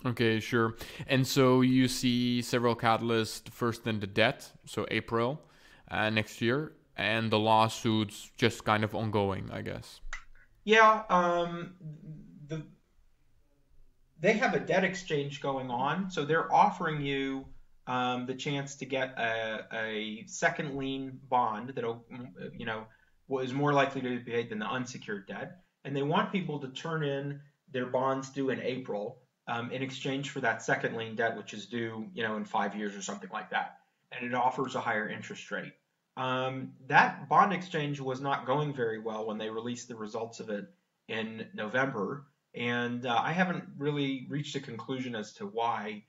Okay, sure. And so you see several catalysts. First, then the debt, so April next year. and the lawsuits just kind of ongoing, I guess. Yeah, the they have a debt exchange going on, so they're offering you the chance to get a second lien bond that'll, you know, is more likely to be paid than the unsecured debt, and they want people to turn in their bonds due in April in exchange for that second lien debt, which is due, you know, in 5 years or something like that, and it offers a higher interest rate. That bond exchange was not going very well when they released the results of it in November. And I haven't really reached a conclusion as to why,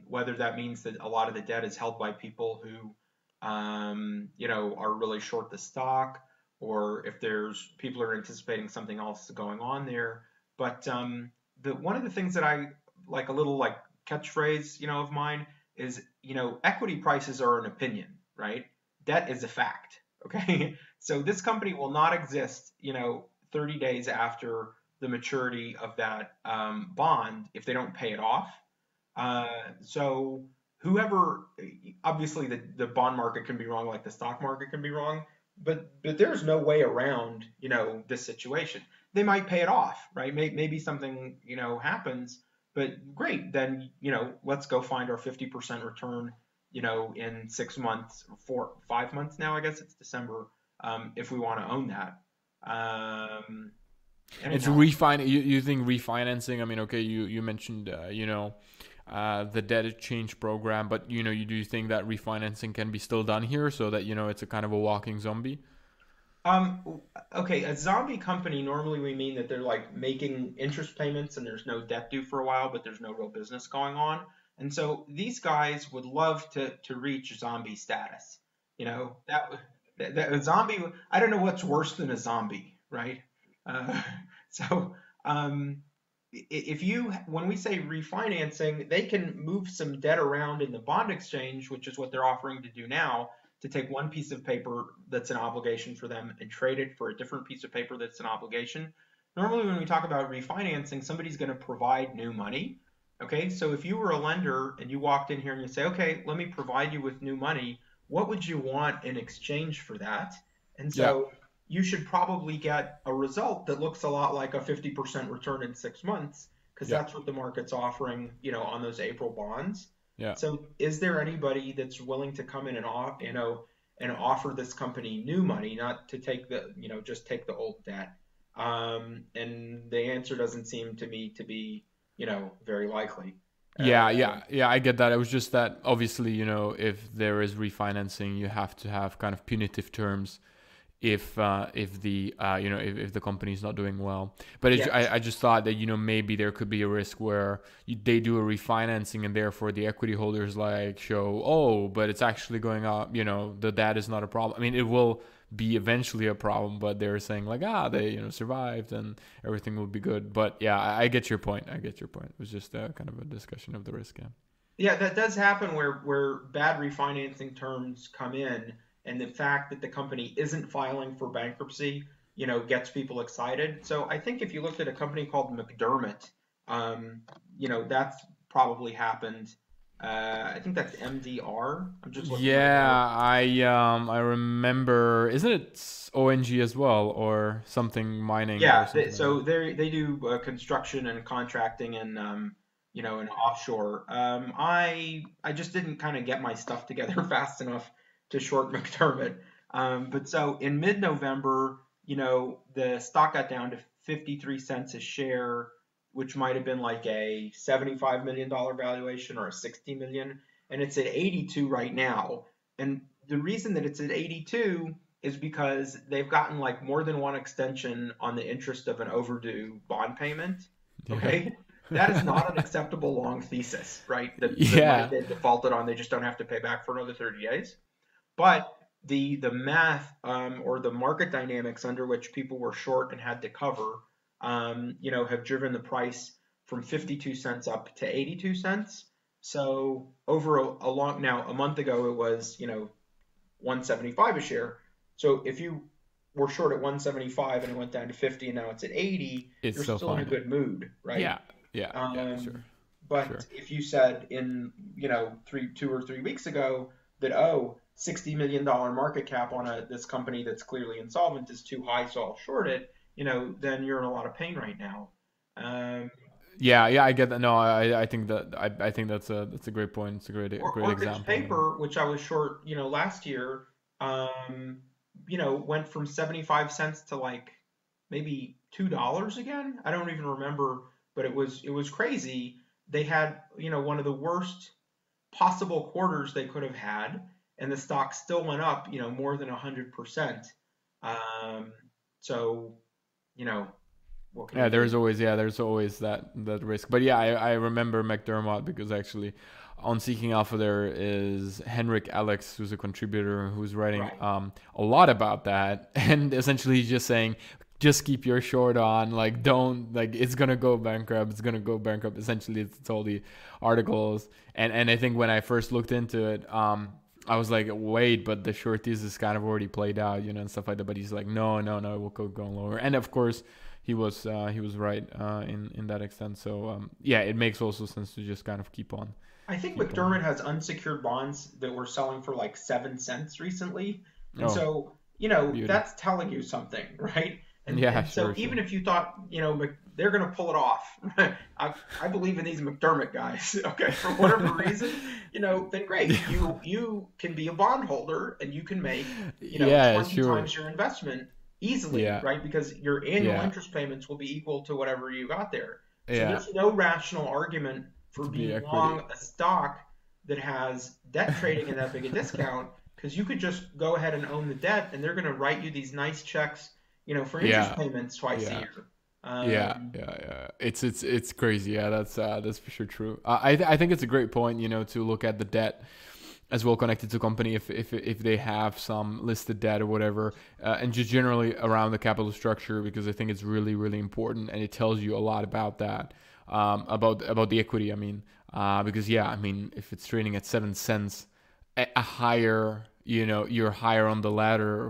whether that means that a lot of the debt is held by people who, you know, are really short the stock, or if there's people are anticipating something else going on there. But one of the things that I like, a little like catchphrase, you know, of mine is, you know, equity prices are an opinion, right? Debt is a fact. Okay, so this company will not exist, you know, 30 days after the maturity of that bond if they don't pay it off. So whoever, obviously the bond market can be wrong, like the stock market can be wrong, but there's no way around, you know, this situation. They might pay it off, right? Maybe something, you know, happens, but great, then, you know, let's go find our 50% return, you know, in 6 months, 5 months now, I guess it's December, if we want to own that. It's Anyhow, you think refinancing? I mean, okay, you mentioned you know, the debt exchange program, but you know, do you think that refinancing can be still done here so that, you know, it's a kind of a walking zombie? okay, a zombie company, normally we mean that they're like making interest payments and there's no debt due for a while, but there's no real business going on. And so these guys would love to reach zombie status. You know, that a zombie, I don't know what's worse than a zombie, right? Uh, so um, if you, when we say refinancing, they can move some debt around in the bond exchange, which is what they're offering to do now, to take one piece of paper that's an obligation for them and trade it for a different piece of paper that's an obligation. Normally, when we talk about refinancing, somebody's going to provide new money. Okay, so if you were a lender and you walked in here and you say, okay, let me provide you with new money, what would you want in exchange for that? And Yeah, so you should probably get a result that looks a lot like a 50% return in 6 months, because yeah, that's what the market's offering, you know, on those April bonds. yeah. So is there anybody that's willing to come in and you know, and offer this company new money, not to take the, you know, just take the old debt? And the answer doesn't seem to me to be, you know, very likely. Yeah, Uh, yeah, yeah, I get that. It was just that obviously, you know, if there is refinancing, you have to have kind of punitive terms if the you know, if the company is not doing well. But yes. I just thought that, you know, maybe there could be a risk where they do a refinancing and therefore the equity holders like show, oh, but it's actually going up. You know, that is not a problem. I mean, it will be eventually a problem, but they're saying like, they, you know, survived and everything will be good. But yeah, I get your point. I get your point. It was just kind of a discussion of the risk. Yeah. Yeah, that does happen where bad refinancing terms come in, and the fact that the company isn't filing for bankruptcy, you know, gets people excited. So I think if you looked at a company called McDermott, um, you know, that's probably happened. I think that's MDR. I'm just looking right now. Yeah, I remember. Isn't it ONG as well, or something mining or Yeah, something like that? so they do construction and contracting and you know, and offshore. I just didn't kind of get my stuff together fast enough to short McDermott. But so in mid-November, you know, the stock got down to 53 cents a share, which might have been like a $75 million valuation or a 60 million, and it's at 82 right now. And the reason that it's at 82 is because they've gotten like more than one extension on the interest of an overdue bond payment. Yeah. Okay. That is not an acceptable long thesis, right? The money Yeah. they defaulted on, they just don't have to pay back for another 30 days. But the math or the market dynamics under which people were short and had to cover, you know, have driven the price from 52 cents up to 82 cents. So over a long, now a month ago it was, you know, 175 a share. So if you were short at 175 and it went down to 50 and now it's at 80, It's you're still still in a fine. good mood, right? Yeah. Yeah. Yeah. Um, Sure. but Sure. if you said in, you know, 2 or 3 weeks ago that, oh, $60 million market cap on this company that's clearly insolvent is too high, so I'll short it, then you're in a lot of pain right now. Yeah, I get that. No, I think that I think that's a great point. It's a great Orchid's example. paper, which I was short, last year, went from 75 cents to like maybe $2 again. I don't even remember, but it was crazy. They had, one of the worst possible quarters they could have had, and the stock still went up, more than 100%. So, what can Yeah, you do? there's always that risk. But yeah, I remember McDermott because actually on Seeking Alpha there is Henrik Alex, who's a contributor who's writing Right. a lot about that, and essentially he's just saying just keep your short on, like don't, like it's gonna go bankrupt, it's gonna go bankrupt. Essentially, it's all the articles, and I think when I first looked into it, I was like, wait, but the short thesis kind of already played out, and stuff like that. But he's like, no, it will go going lower, and of course he was right in that extent. So yeah, it makes also sense to just kind of I think keep on. McDermott has unsecured bonds that were selling for like 7 cents recently. And Oh, so, beauty. that's telling you something, right? And Yeah, and so sure, even sure. if you thought, they're going to pull it off, I believe in these McDermott guys, okay, for whatever reason, then great. You can be a bondholder and you can make, Yeah, 20 sure. times your investment easily, Yeah, right? Because your annual yeah, interest payments will be equal to whatever you got there. So yeah. there's no rational argument for To be being equity. long a stock that has debt trading in that big a discount, because you could just go ahead and own the debt and they're going to write you these nice checks, for interest Yeah, payments twice a yeah. year. Yeah, Um, yeah, yeah. It's crazy. Yeah, that's for sure true. I think it's a great point, to look at the debt as well connected to company if they have some listed debt or whatever, and just generally around the capital structure, because I think it's really important and it tells you a lot about that, about the equity. I mean, because yeah, I mean if it's trading at 7 cents, a higher, you're higher on the ladder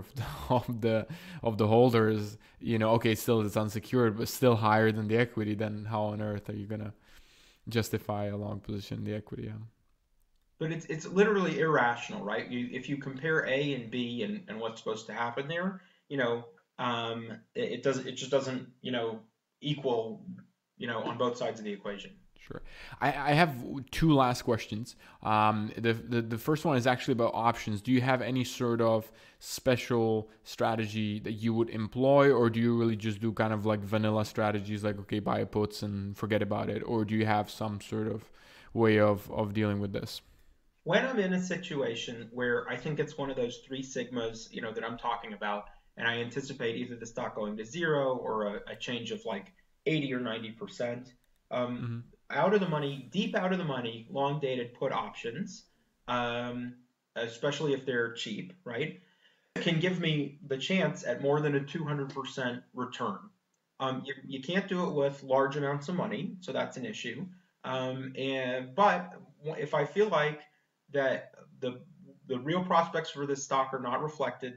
of the holders. Okay, still it's unsecured, but still higher than the equity. Then how on earth are you gonna justify a long position in the equity? Yeah. but it's literally irrational, right? If you compare A and B and what's supposed to happen there, it just doesn't, equal, on both sides of the equation. Sure. I have two last questions. The first one is actually about options. Do you have any sort of special strategy that you would employ, or do you really just do kind of like vanilla strategies, like okay, buy puts and forget about it, or do you have some sort of way of dealing with this? When I'm in a situation where I think it's one of those three sigmas, that I'm talking about, and I anticipate either the stock going to zero or a change of like 80 or 90%, um, Mm-hmm. out of the money, deep out of the money, long dated put options, um, especially if they're cheap, right, can give me the chance at more than a 200% return. You can't do it with large amounts of money, so that's an issue. But if I feel like that the real prospects for this stock are not reflected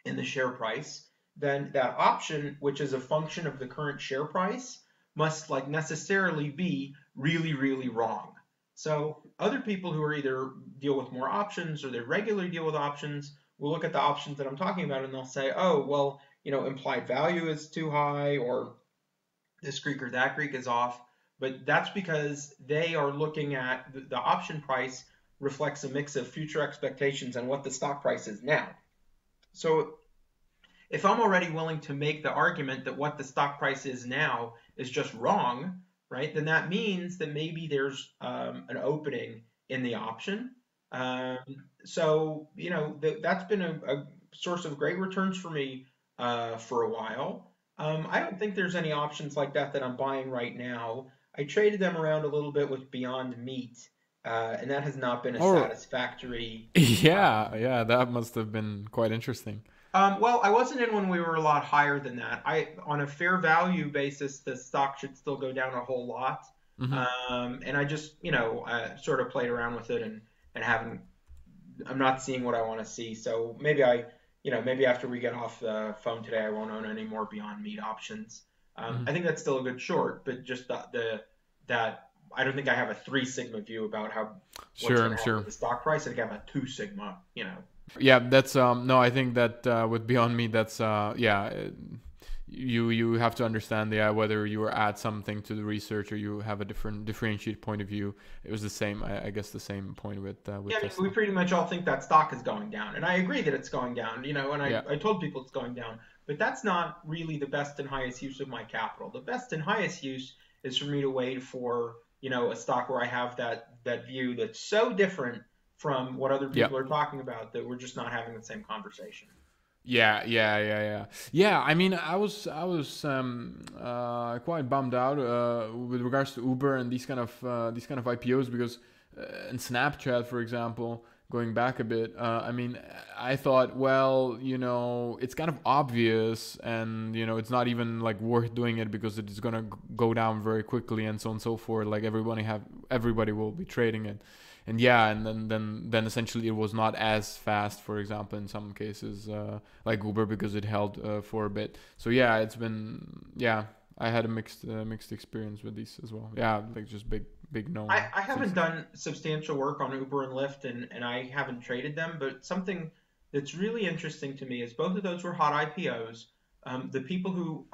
in the share price, then that option, which is a function of the current share price, must like necessarily be really, really wrong. So other people who are either deal with more options or they regularly deal with options will look at the options that I'm talking about and they'll say, oh, well, implied value is too high or this Greek or that Greek is off. But that's because they are looking at the option price reflects a mix of future expectations and what the stock price is now. So if I'm already willing to make the argument that what the stock price is now is just wrong, right, then that means that maybe there's an opening in the option. Um, so, that's been a source of great returns for me for a while. I don't think there's any options like that I'm buying right now. I traded them around a little bit with Beyond Meat, and that has not been a Or satisfactory. yeah, yeah, that must have been quite interesting. Well, I wasn't in when we were a lot higher than that. On a fair value basis, the stock should still go down a whole lot. Hmm. And I just, sort of played around with it and haven't, I'm not seeing what I want to see. So maybe after we get off the phone today, I won't own any more Beyond Meat options. Hmm. I think that's still a good short, but just that I don't think I have a 3 sigma view about what's going Sure, to happen sure. with the stock price. I think I have a 2 sigma, Yeah, that's no, I think that with Beyond Me, that's you have to understand, yeah, whether you add something to the research or you have a different differentiated point of view. It was the same, I guess, the same point Yeah, with I mean, we Tesla. pretty much all think that stock is going down, and I agree that it's going down, and Yeah, I told people it's going down, but that's not really the best and highest use of my capital. The best and highest use is for me to wait for, a stock where I have that view that's so different from what other yeah. people are talking about that we're just not having the same conversation. Yeah. I mean, I was quite bummed out with regards to Uber and these kind of IPOs because in Snapchat, for example, going back a bit, I mean, I thought, well, it's kind of obvious, and it's not even like worth doing it because it is gonna go down very quickly and so on and so forth. Like everybody will be trading it, and yeah, and then essentially it was not as fast, for example, in some cases, like Uber, because it held for a bit. So yeah, I had a mixed experience with these as well. Yeah, like just big I, known I haven't thesis. done substantial work on Uber and Lyft, and I haven't traded them, but something that's really interesting to me is both of those were hot IPOs. The people who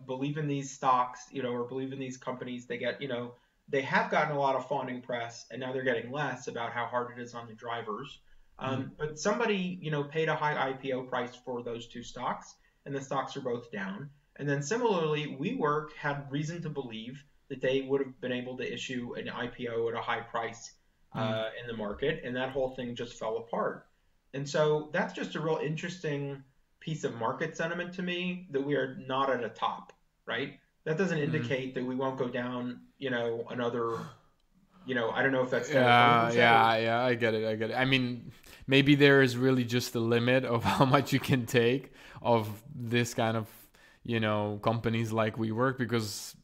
believe in these stocks, or believe in these companies, they have gotten a lot of fawning press, and now they're getting less about how hard it is on the drivers. Mm. But somebody, paid a high IPO price for those two stocks, and the stocks are both down. And then similarly, WeWork had reason to believe that they would have been able to issue an IPO at a high price Mm. in the market, and that whole thing just fell apart. And so that's just a real interesting piece of market sentiment to me that we are not at a top, right? That doesn't Mm. indicate that we won't go down, another, I don't know if that's 10 or Yeah, 20% or yeah, I get it. I get it. I mean, maybe there is really just a limit of how much you can take of this kind of, companies like WeWork, because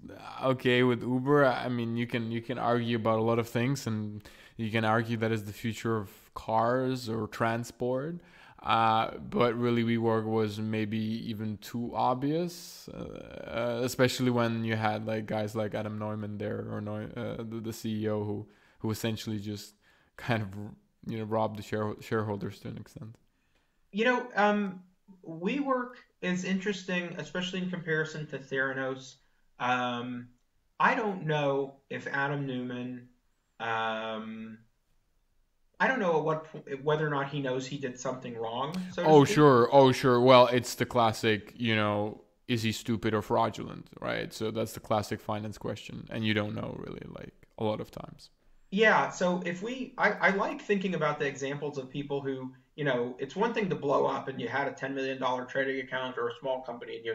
okay, with Uber, I mean, you can argue about a lot of things, and you can argue that is the future of cars or transport. But really, WeWork was maybe even too obvious, especially when you had like guys like Adam Neumann there, or the CEO, who essentially just kind of robbed the shareholders to an extent. You know, um, WeWork is interesting, especially in comparison to Theranos. Um, I don't know if Adam Newman, um, I don't know whether or not he knows he did something wrong, so to Oh speak. sure, oh sure. Well, it's the classic, is he stupid or fraudulent, right? So that's the classic finance question, and you don't know really, like a lot of times. Yeah, so I like thinking about the examples of people who, it's one thing to blow up and you had a $10 million trading account or a small company and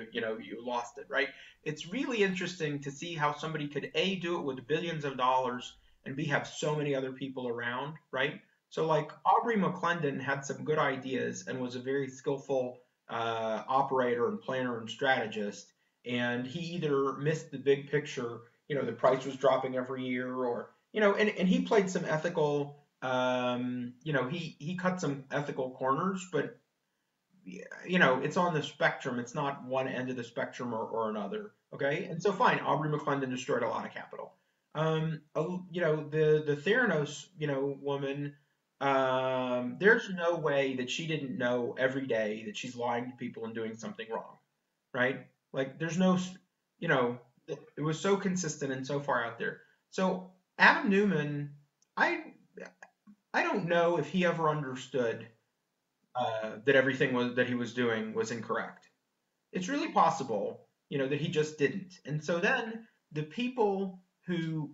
you lost it, right? It's really interesting to see how somebody could A, do it with billions of dollars and B, have so many other people around, right? So like Aubrey McClendon had some good ideas and was a very skillful operator and planner and strategist. And he either missed the big picture, the price was dropping every year, or and he played some ethical, he cut some ethical corners, but it's on the spectrum. It's not one end of the spectrum or another. Okay, and so fine, Aubrey McClendon destroyed a lot of capital. The Theranos, woman, there's no way that she didn't know every day that she's lying to people and doing something wrong, right? Like there's no, you know, it was so consistent and so far out there. So Adam Newman, I I don't know if he ever understood that everything that he was doing was incorrect. It's really possible, that he just didn't. And so then the people who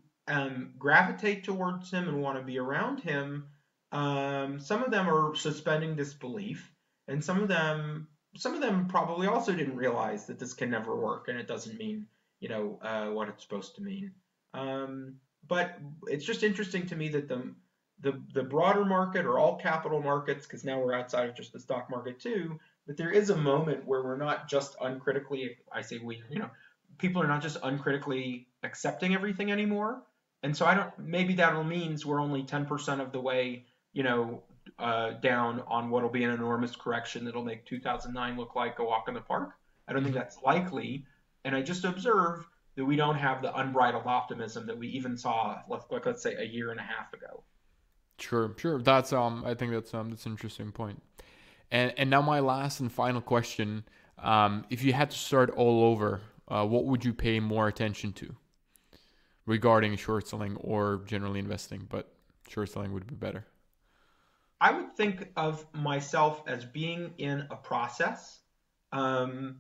gravitate towards him and want to be around him, some of them are suspending disbelief, and some of them probably also didn't realize that this can never work and it doesn't mean, what it's supposed to mean. Um, but it's just interesting to me that the broader market, or all capital markets, because now we're outside of just the stock market too, but there is a moment where we're not just uncritically, I say we, people are not just uncritically accepting everything anymore. And so I don't, maybe that'll means we're only 10% of the way, down on what'll be an enormous correction that'll make 2009 look like a walk in the park. I don't think Hmm. that's likely. And I just observe that we don't have the unbridled optimism that we even saw, let's say, a year and a half ago. Sure. That's I think that's an interesting point. And now my last and final question: if you had to start all over, what would you pay more attention to regarding short selling or generally investing? But short selling would be better. I would think of myself as being in a process, and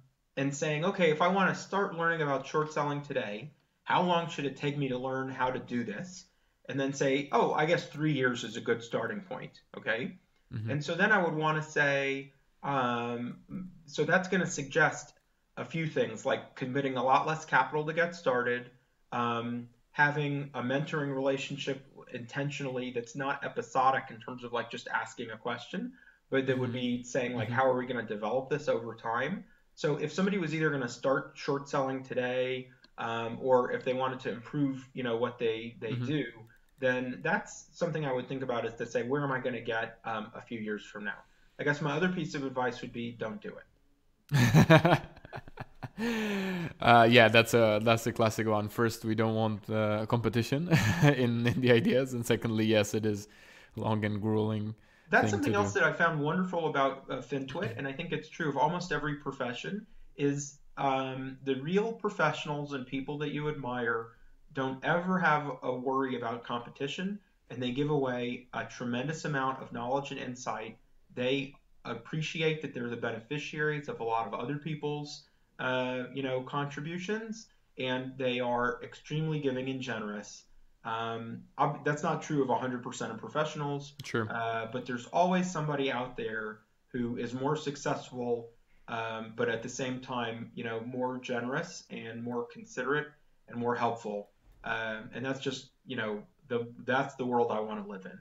saying, okay, if I want to start learning about short selling today, how long should it take me to learn how to do this? And then say, oh, I guess 3 years is a good starting point. Okay. Mm-hmm. And so then I would want to say, so that's going to suggest a few things like committing a lot less capital to get started, having a mentoring relationship intentionally that's not episodic in terms of like just asking a question, but that would be saying like, how are we going to develop this over time? So if somebody was either going to start short selling today, or if they wanted to improve, what they do, then that's something I would think about, is to say, where am I going to get a few years from now? I guess my other piece of advice would be, don't do it. Yeah, that's a classic one. First, we don't want competition in the ideas, and secondly, yes, it is long and grueling. That's something else that I found wonderful about FinTwit, and I think it's true of almost every profession, is the real professionals and people that you admire don't ever have a worry about competition, and they give away a tremendous amount of knowledge and insight. They appreciate that they're the beneficiaries of a lot of other people's, contributions, and they are extremely giving and generous. That's not true of 100% of professionals, Sure. But there's always somebody out there who is more successful, but at the same time, more generous and more considerate and more helpful. And that's just, that's the world I want to live in.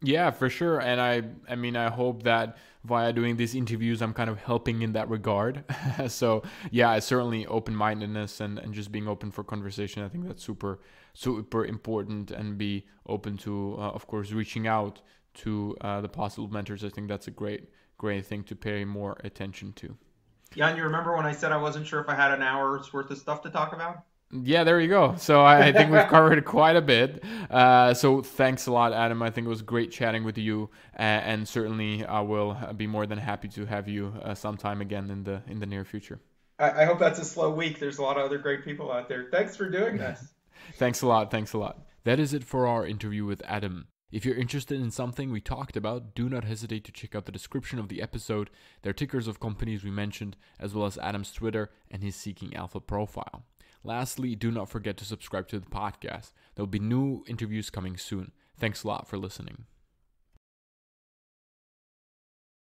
Yeah, for sure. And I mean, I hope that via doing these interviews, I'm kind of helping in that regard. So yeah, certainly open-mindedness and just being open for conversation. I think that's super important, and be open to, of course, reaching out to the possible mentors. I think that's a great thing to pay more attention to. Yeah, and you remember when I said I wasn't sure if I had an hour's worth of stuff to talk about? Yeah, there you go. So I think we've covered quite a bit. So thanks a lot, Adam. I think it was great chatting with you, and certainly I will be more than happy to have you sometime again in the near future. I hope that's a slow week. There's a lot of other great people out there. Thanks for doing this. Thanks a lot. That is it for our interview with Adam. If you're interested in something we talked about, do not hesitate to check out the description of the episode. There are tickers of companies we mentioned, as well as Adam's Twitter and his Seeking Alpha profile. Lastly, do not forget to subscribe to the podcast. There will be new interviews coming soon. Thanks a lot for listening.